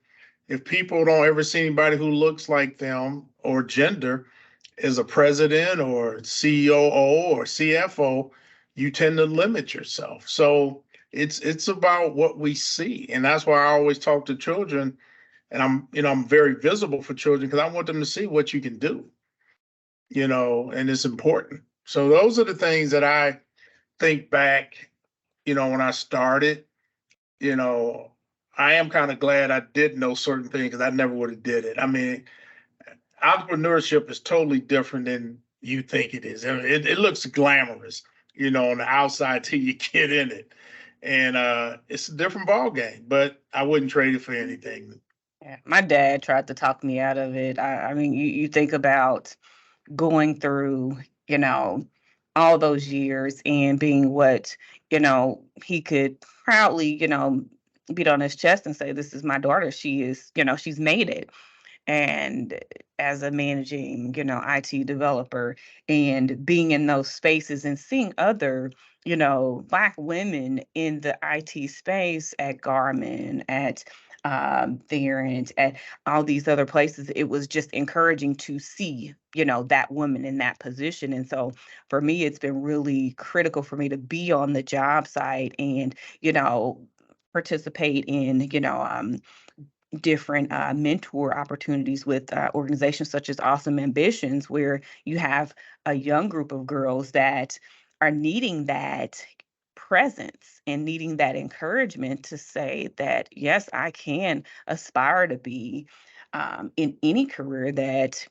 people don't ever see anybody who looks like them or gender as a president or COO or CFO, you tend to limit yourself. So it's about what we see. And that's why I always talk to children, and I'm very visible for children because I want them to see what you can do, and it's important. So those are the things that I think back, when I started, I am kind of glad I did know certain things because I never would have did it. I mean, entrepreneurship is totally different than you think it is. It looks glamorous, on the outside till you get in it. And it's a different ball game, but I wouldn't trade it for anything. Yeah, my dad tried to talk me out of it. I mean, you think about going through, all those years and being what, he could proudly, beat on his chest and say, this is my daughter. She is, she's made it. And as a managing, IT developer and being in those spaces and seeing other, Black women in the IT space at Garmin, at Verint, at all these other places, it was just encouraging to see, that woman in that position. And so for me, it's been really critical for me to be on the job site and, participate in, different mentor opportunities with organizations such as Awesome Ambitions, where you have a young group of girls that are needing that presence and needing that encouragement to say that, yes, I can aspire to be in any career that,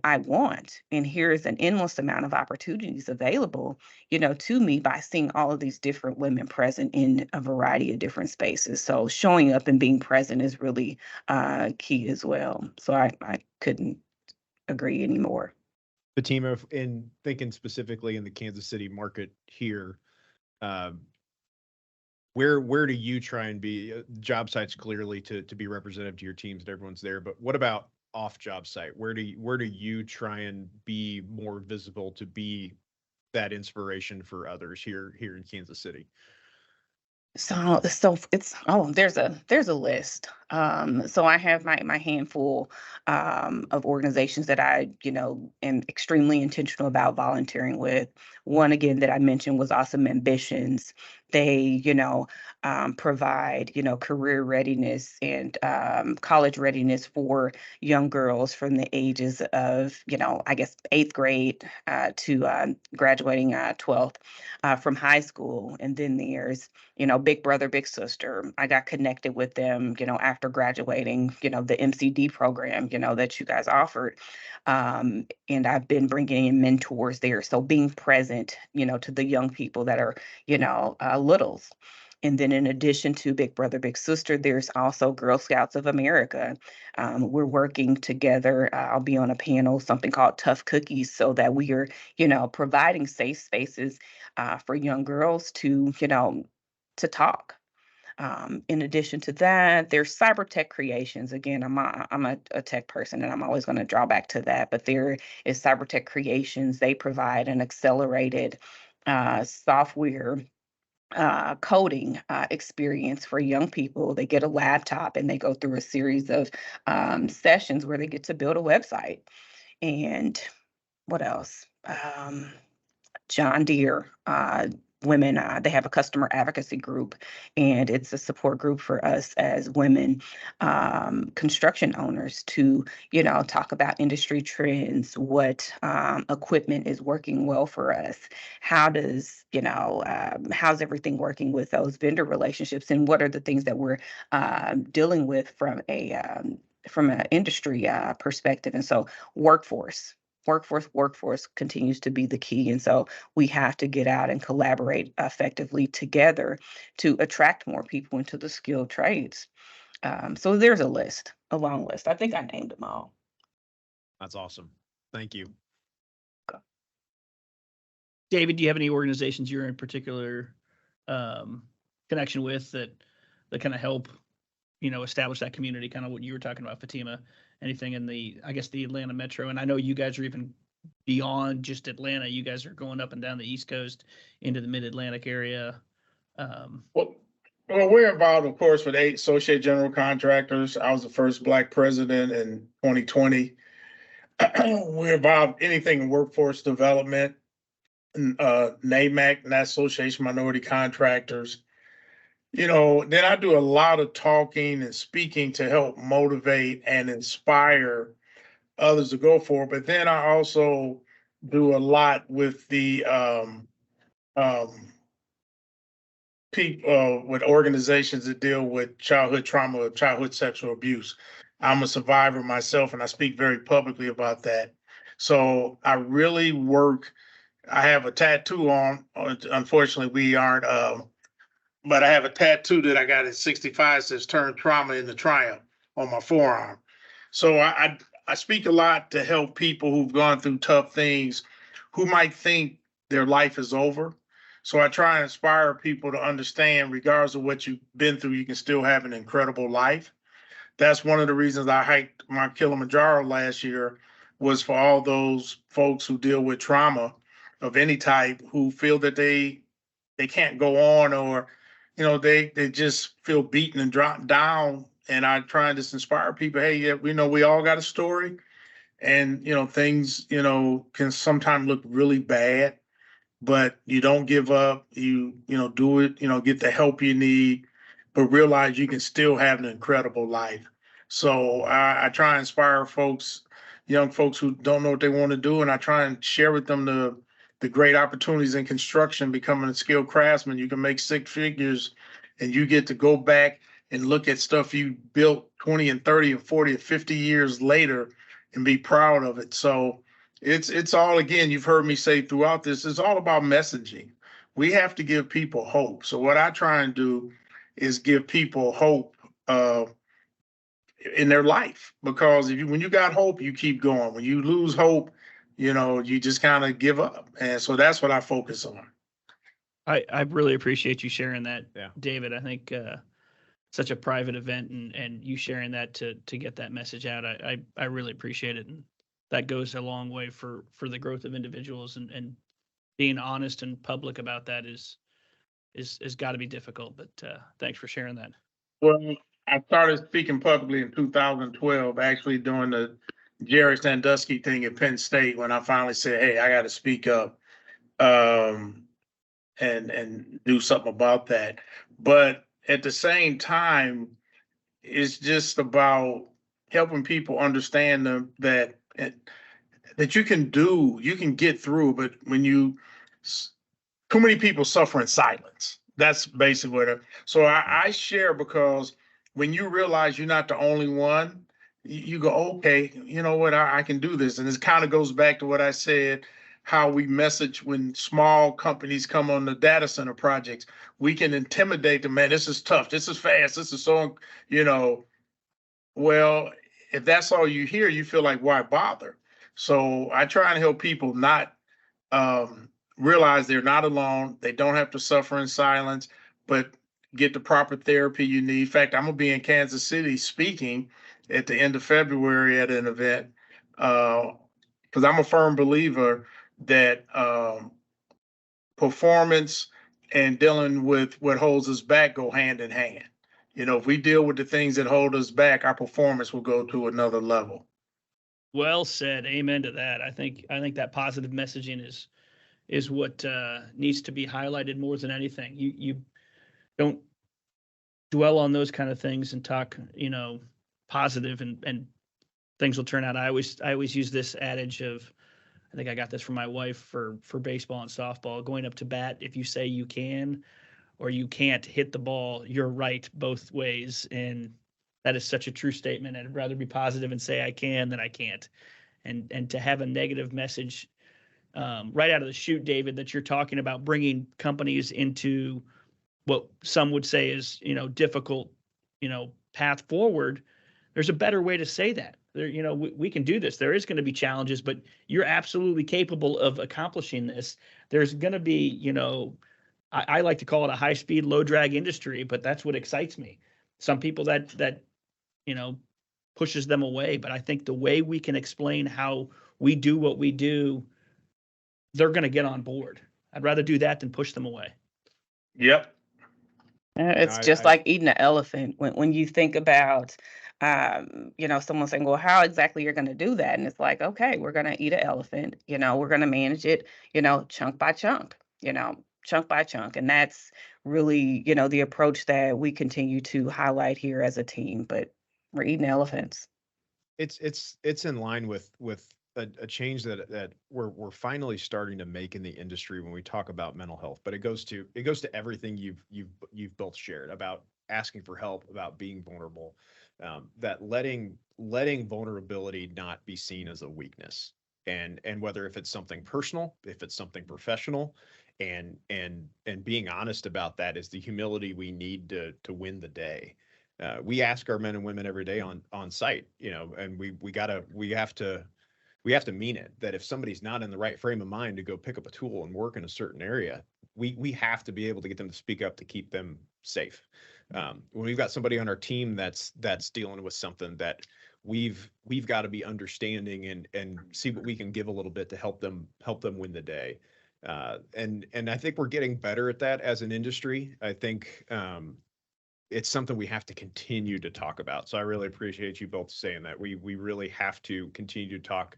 I want. And here's an endless amount of opportunities available, to me by seeing all of these different women present in a variety of different spaces. So showing up and being present is really key as well. So I couldn't agree anymore. Fahteema, in thinking specifically in the Kansas City market here, where do you try and be job sites clearly to be representative to your teams and everyone's there, but what about off job site? Where do you try and be more visible to be that inspiration for others here in Kansas City? So it's there's a list. So I have my handful of organizations that I am extremely intentional about volunteering with. One again that I mentioned was Awesome Ambitions. They provide career readiness and college readiness for young girls from the ages of I guess 8th grade to graduating 12th from high school. And then there's Big Brother, Big Sister. I got connected with them, after graduating, the MCD program, that you guys offered. And I've been bringing in mentors there. So being present, to the young people that are, littles. And then in addition to Big Brother, Big Sister, there's also Girl Scouts of America. We're working together. I'll be on a panel, something called Tough Cookies, so that we are, providing safe spaces for young girls to, to talk. In addition to that, there's cyber tech creations. Again, I'm a tech person and I'm always going to draw back to that, but there is cyber tech creations. They provide an accelerated software coding experience for young people. They get a laptop and they go through a series of sessions where they get to build a website. And what else? John Deere women, they have a customer advocacy group, and it's a support group for us as women construction owners to, talk about industry trends, what equipment is working well for us, how does, how's everything working with those vendor relationships, and what are the things that we're dealing with from an industry perspective. And so workforce continues to be the key. And so we have to get out and collaborate effectively together to attract more people into the skilled trades. So there's a long list. I think I named them all. That's awesome. Thank you. David, do you have any organizations you're in particular connection with that kind of help, establish that community, kind of what you were talking about, Fahteema? Anything in the Atlanta metro? And I know you guys are even beyond just Atlanta. You guys are going up and down the East Coast into the Mid-Atlantic area. Well, we're involved, of course, with 8 associate general contractors. I was the first Black president in 2020. We're involved in anything in workforce development, NAMAC, National Association of Minority Contractors. Then I do a lot of talking and speaking to help motivate and inspire others to go for it. But then I also do a lot with the people with organizations that deal with childhood trauma, childhood sexual abuse. I'm a survivor myself, and I speak very publicly about that. So I really work. I have a tattoo on. Unfortunately, we aren't. But I have a tattoo that I got at 65 says "Turn trauma into triumph" on my forearm. So I speak a lot to help people who've gone through tough things who might think their life is over. So I try and inspire people to understand, regardless of what you've been through, you can still have an incredible life. That's one of the reasons I hiked my Kilimanjaro last year, was for all those folks who deal with trauma of any type, who feel that they can't go on, or they just feel beaten and dropped down. And I try and just inspire people, hey, yeah, we know we all got a story, and things can sometimes look really bad, but you don't give up. You do it, get the help you need, but realize you can still have an incredible life. So I try and inspire folks, young folks who don't know what they want to do, and I try and share with them the great opportunities in construction. Becoming a skilled craftsman, you can make six figures, and you get to go back and look at stuff you built 20 and 30 and 40 and 50 years later and be proud of it. So it's all, again, you've heard me say throughout this, it's all about messaging. We have to give people hope. So what I try and do is give people hope in their life, because when you got hope, you keep going. When you lose hope, you just kind of give up. And so that's what I focus on. I really appreciate you sharing that, Yeah. David. I think such a private event, and you sharing that to get that message out. I really appreciate it, and that goes a long way for the growth of individuals, and being honest and public about that is got to be difficult. But thanks for sharing that. Well, I started speaking publicly in 2012, actually doing the Jerry Sandusky thing at Penn State, when I finally said, hey, I got to speak up and do something about that. But at the same time, it's just about helping people understand that you can get through. But when too many people suffer in silence. That's basically so I share, because when you realize you're not the only one, you go, okay, you know what, I can do this. And this kind of goes back to what I said, how we message when small companies come on the data center projects. We can intimidate them, man, this is tough, this is fast, this is so, well, if that's all you hear, you feel like, why bother? So I try and help people not realize they're not alone. They don't have to suffer in silence, but get the proper therapy you need. In fact, I'm going to be in Kansas City speaking at the end of February at an event, because I'm a firm believer that performance and dealing with what holds us back go hand in hand. If we deal with the things that hold us back, our performance will go to another level. Well said. Amen to that. I think that positive messaging is what needs to be highlighted more than anything. You don't dwell on those kind of things and talk, positive, and things will turn out. I always use this adage of, I think I got this from my wife for baseball and softball, going up to bat. If you say you can or you can't hit the ball, you're right both ways. And that is such a true statement. I'd rather be positive and say I can than I can't. And to have a negative message right out of the chute, David, that you're talking about bringing companies into what some would say is, difficult, path forward. There's a better way to say that. There, we can do this. There is going to be challenges, but you're absolutely capable of accomplishing this. There's going to be, I like to call it a high-speed, low-drag industry, but that's what excites me. Some people that pushes them away, but I think the way we can explain how we do what we do, they're going to get on board. I'd rather do that than push them away. Yep. It's just like eating an elephant. When you think about, someone saying, well, how exactly you're going to do that? And it's like, okay, we're going to eat an elephant, we're going to manage it, chunk by chunk, chunk by chunk. And that's really, the approach that we continue to highlight here as a team, but we're eating elephants. It's in line with a change that we're finally starting to make in the industry when we talk about mental health. But it goes to everything you've both shared about asking for help, about being vulnerable, that letting vulnerability not be seen as a weakness, and whether if it's something personal, if it's something professional, and being honest about that is the humility we need to win the day. We ask our men and women every day on site, and we have to mean it, that if somebody's not in the right frame of mind to go pick up a tool and work in a certain area, we have to be able to get them to speak up to keep them safe. When we've got somebody on our team that's dealing with something, that we've got to be understanding and see what we can give a little bit to help them win the day. And I think we're getting better at that as an industry. I think it's something we have to continue to talk about. So I really appreciate you both saying that. We really have to continue to talk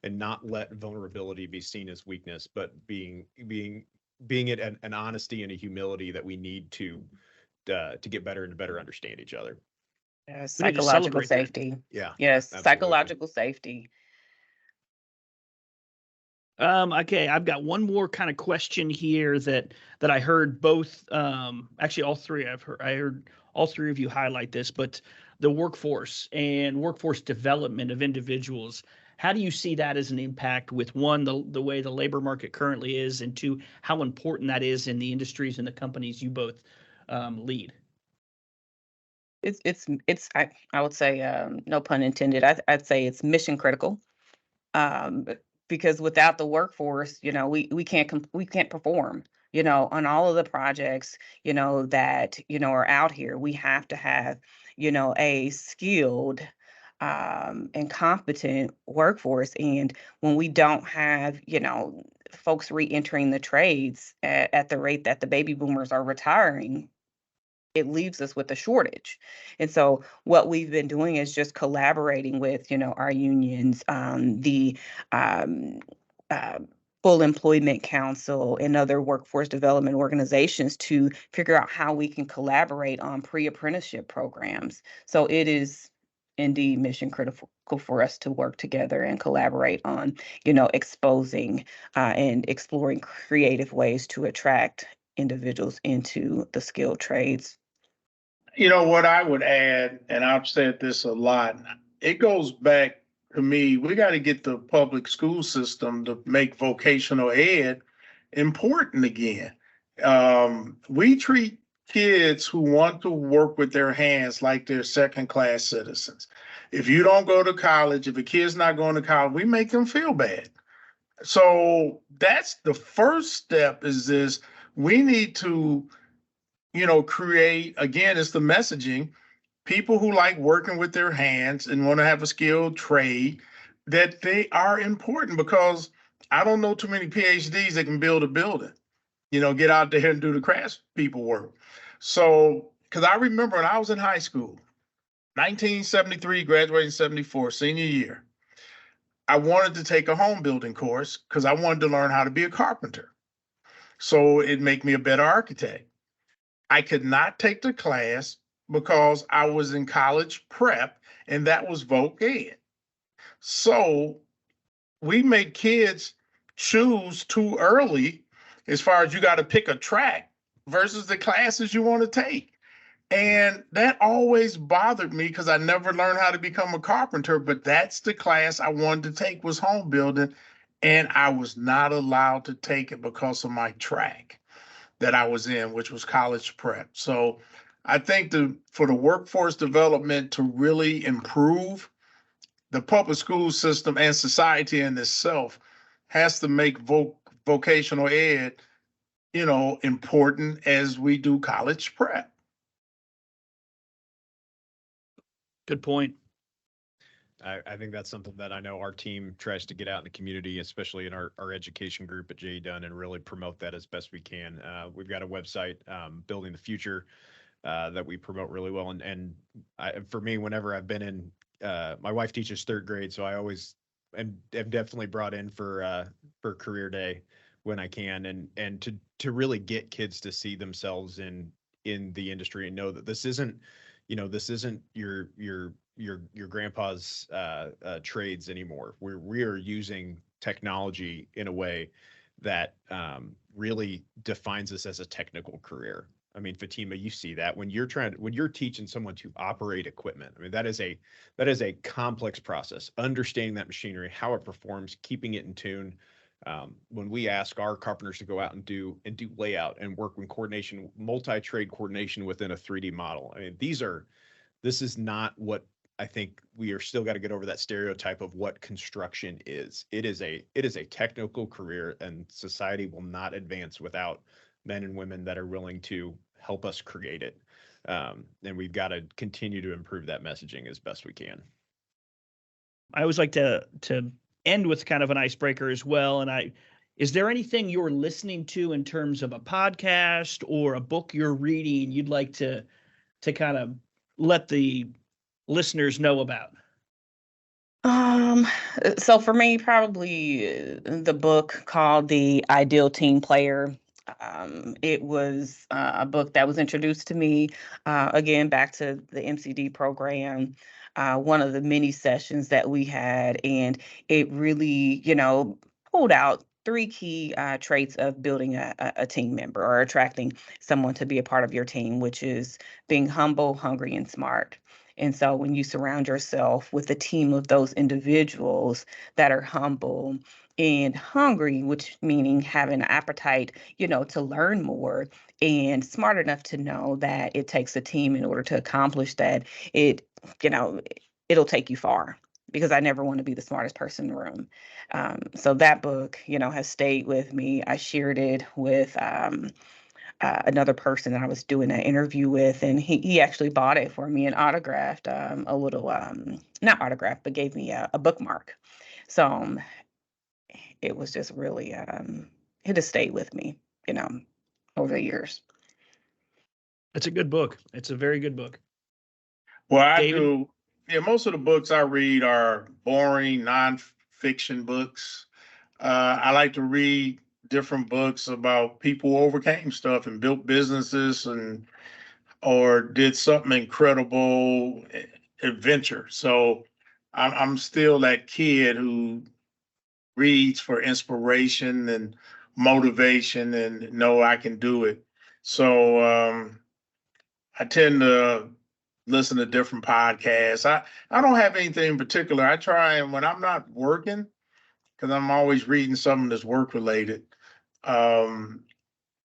and not let vulnerability be seen as weakness, but being it an honesty and a humility that we need to get better and to better understand each other. Psychological safety. Yeah. Yes, Absolutely. psychological safety. Okay, I've got one more kind of question here that I heard both, actually all three. I heard all three of you highlight this, but the workforce and workforce development of individuals. How do you see that as an impact with, one, the way the labor market currently is, and two, how important that is in the industries and the companies you both lead? I would say, no pun intended. I'd say it's mission critical. Because without the workforce, we can't perform, on all of the projects, that, are out here. We have to have, a skilled, and competent workforce. And when we don't have, folks re-entering the trades at the rate that the baby boomers are retiring, it leaves us with a shortage. And so what we've been doing is just collaborating with, our unions, the um, uh, Full Employment Council and other workforce development organizations to figure out how we can collaborate on pre-apprenticeship programs. So it is indeed mission critical for us to work together and collaborate on, exposing and exploring creative ways to attract individuals into the skilled trades. What I would add, and I've said this a lot, it goes back to me, we got to get the public school system to make vocational ed important again. We treat kids who want to work with their hands like they're second-class citizens. If you don't go to college, if a kid's not going to college, we make them feel bad. So that's the first step, is this: we need to create, again, it's the messaging, people who like working with their hands and want to have a skilled trade, that they are important, because I don't know too many PhDs that can build a building, get out there and do the craftspeople work. So, because I remember when I was in high school, 1973, graduating 74, senior year, I wanted to take a home building course because I wanted to learn how to be a carpenter. So it'd make me a better architect. I could not take the class because I was in college prep, and that was voc ed. So we make kids choose too early as far as you got to pick a track versus the classes you want to take. And that always bothered me because I never learned how to become a carpenter, but that's the class I wanted to take, was home building. And I was not allowed to take it because of my track that I was in, which was college prep. So I think for the workforce development to really improve, the public school system and society in itself has to make vocational ed, important as we do college prep. Good point. I think that's something that I know our team tries to get out in the community, especially in our education group at J Dunn, and really promote that as best we can. We've got a website, Building the Future, that we promote really well. And for me, whenever I've been in, my wife teaches third grade, so I always am definitely brought in for career day when I can, and to really get kids to see themselves in the industry and know that this isn't your grandpa's trades anymore. We are using technology in a way that really defines us as a technical career. I mean, Fahteema, you see that when you're teaching someone to operate equipment. I mean, that is a complex process. Understanding that machinery, how it performs, keeping it in tune. When we ask our carpenters to go out and do layout and work in coordination, multi-trade coordination within a 3D model. I mean, these are this is not what I think we are still got to get over that stereotype of what construction is. It is a technical career, and society will not advance without men and women that are willing to help us create it. And we've got to continue to improve that messaging as best we can. I always like to end with kind of an icebreaker as well. And is there anything you're listening to in terms of a podcast or a book you're reading you'd like to kind of let the listeners know about? So for me, probably the book called The Ideal Team Player. It was a book that was introduced to me, again, back to the MCD program, one of the mini sessions that we had. And it really, pulled out 3 key traits of building a team member or attracting someone to be a part of your team, which is being humble, hungry, and smart. And so when you surround yourself with a team of those individuals that are humble and hungry, which meaning having an appetite, to learn more, and smart enough to know that it takes a team in order to accomplish that, it'll take you far, because I never want to be the smartest person in the room. So that book, has stayed with me. I shared it with another person that I was doing an interview with, and he actually bought it for me and autographed a little, not autographed, but gave me a bookmark. So it was just really, it has stayed with me, over the years. It's a good book. It's a very good book. Well, I David? do. Yeah, most of the books I read are boring nonfiction books. I like to read different books about people who overcame stuff and built businesses or did something incredible adventure. So I'm still that kid who reads for inspiration and motivation and know I can do it. So I tend to listen to different podcasts. I don't have anything in particular. I try, and when I'm not working, because I'm always reading something that's work related. Man,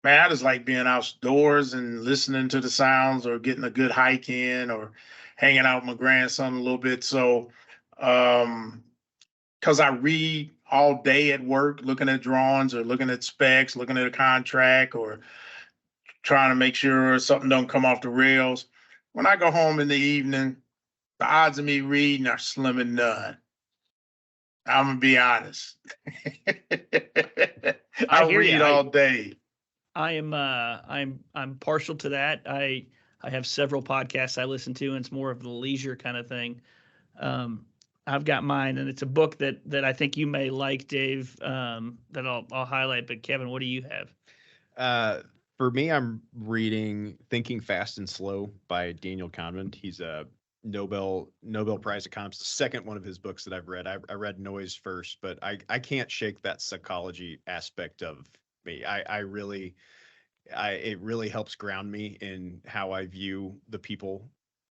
I just like being outdoors and listening to the sounds, or getting a good hike in, or hanging out with my grandson a little bit. So, because I read all day at work, looking at drawings or looking at specs, looking at a contract, or trying to make sure something don't come off the rails. When I go home in the evening, the odds of me reading are slim and none. I'm gonna be honest. I hear read you. all day. I'm partial to that. I have several podcasts I listen to, and it's more of the leisure kind of thing. I've got mine, and it's a book that I think you may like, Dave, that I'll highlight. But Kevin, what do you have? For me, I'm reading Thinking Fast and Slow by Daniel Kahneman. He's a Nobel Prize economist. The second one of his books that I've read. I read Noise first, but I can't shake that psychology aspect of me. It really helps ground me in how I view the people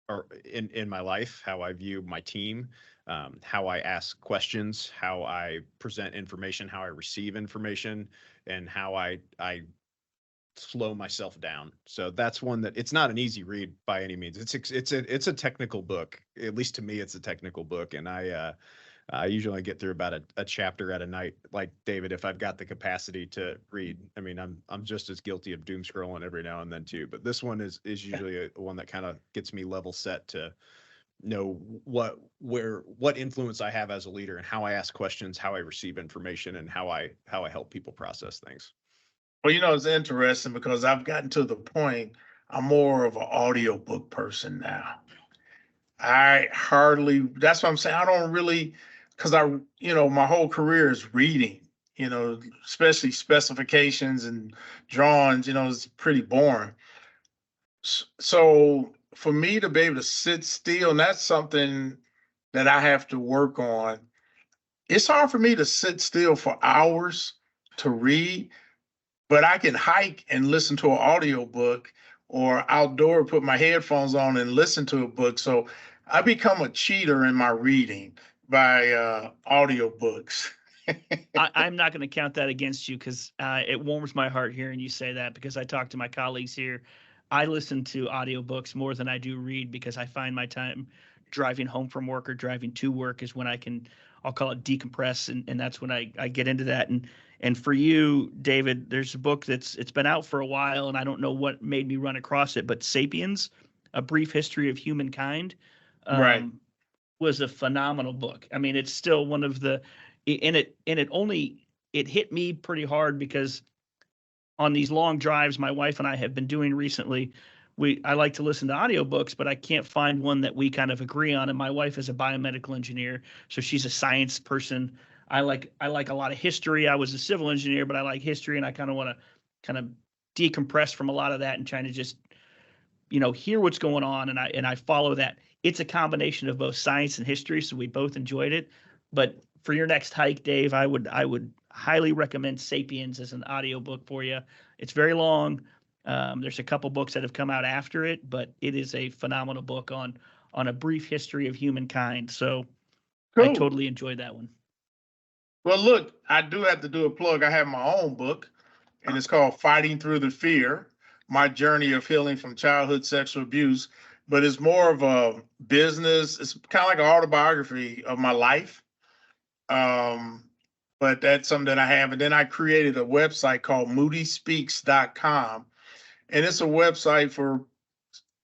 or in my life, how I view my team, how I ask questions, how I present information, how I receive information, and how I slow myself down. So that's one that it's not an easy read by any means. It's a technical book. At least to me, it's a technical book, and I usually get through about a chapter at a night. Like David, if I've got the capacity to read, I mean, I'm just as guilty of doom scrolling every now and then too. But this one is usually a one that kind of gets me level set to know what influence I have as a leader, and how I ask questions, how I receive information, and how I help people process things. Well, it's interesting because I've gotten to the point I'm more of an audiobook person now. That's what I'm saying. I don't really, because my whole career is reading, especially specifications and drawings, it's pretty boring. So for me to be able to sit still, and that's something that I have to work on. It's hard for me to sit still for hours to read, but I can hike and listen to an audiobook, or outdoor, put my headphones on and listen to a book. So I become a cheater in my reading by audiobooks. I'm not going to count that against you, because it warms my heart hearing you say that, because I talk to my colleagues here I listen to audiobooks more than I do read because I find my time driving home from work or driving to work is when I'll call it decompress. And that's when I get into that. And for you, David, there's a book it's been out for a while and I don't know what made me run across it, but Sapiens, A Brief History of Humankind, Right. was a phenomenal book. I mean, it's still one of the, it hit me pretty hard because on these long drives my wife and I have been doing recently, I like to listen to audiobooks, but I can't find one that we kind of agree on. And my wife is a biomedical engineer, so she's a science person. I like a lot of history. I was a civil engineer, but I like history, and I kind of want to kind of decompress from a lot of that and trying to just, hear what's going on. And I follow that. It's a combination of both science and history, so we both enjoyed it. But for your next hike, Dave, I would highly recommend Sapiens as an audiobook for you. It's very long. There's a couple books that have come out after it, but it is a phenomenal book on a brief history of humankind. So Cool. I totally enjoyed that one. Well, look, I do have to do a plug. I have my own book, and it's called Fighting Through the Fear, My Journey of Healing from Childhood Sexual Abuse. But it's more of a business. It's kind of like an autobiography of my life. But that's something that I have. And then I created a website called moodyspeaks.com. And it's a website for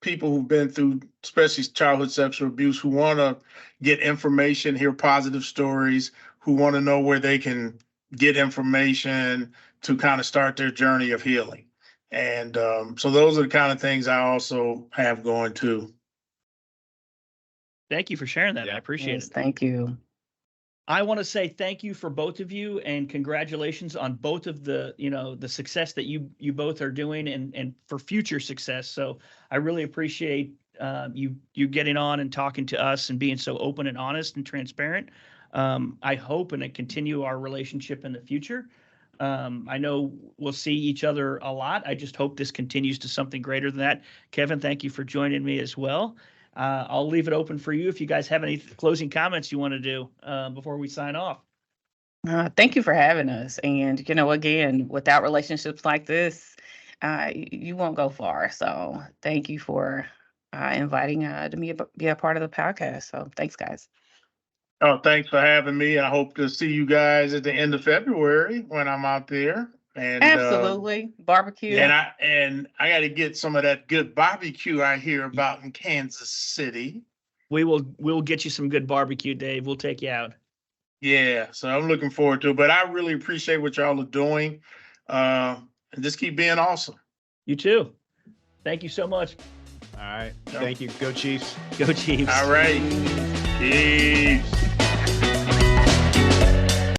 people who've been through, especially childhood sexual abuse, who want to get information, hear positive stories, who want to know where they can get information to kind of start their journey of healing. And so those are the kind of things I also have going too. Thank you for sharing that. Yeah. I appreciate Yes, it. thank you. I want to say thank you for both of you and congratulations on both of the success that you both are doing and for future success. So I really appreciate you getting on and talking to us and being so open and honest and transparent. I hope and continue our relationship in the future. I know we'll see each other a lot. I just hope this continues to something greater than that. Kevin, thank you for joining me as well. I'll leave it open for you if you guys have any closing comments you want to do before we sign off. Thank you for having us. And, again, without relationships like this, you won't go far. So thank you for inviting me to be a part of the podcast. So thanks, guys. Oh, thanks for having me. I hope to see you guys at the end of February when I'm out there. And Absolutely. Barbecue. And I got to get some of that good barbecue I hear about in Kansas City. We'll get you some good barbecue, Dave. We'll take you out. Yeah, so I'm looking forward to it. But I really appreciate what y'all are doing. And just keep being awesome. You too. Thank you so much. All right. Thank you. Go Chiefs. Go Chiefs. All right. Peace.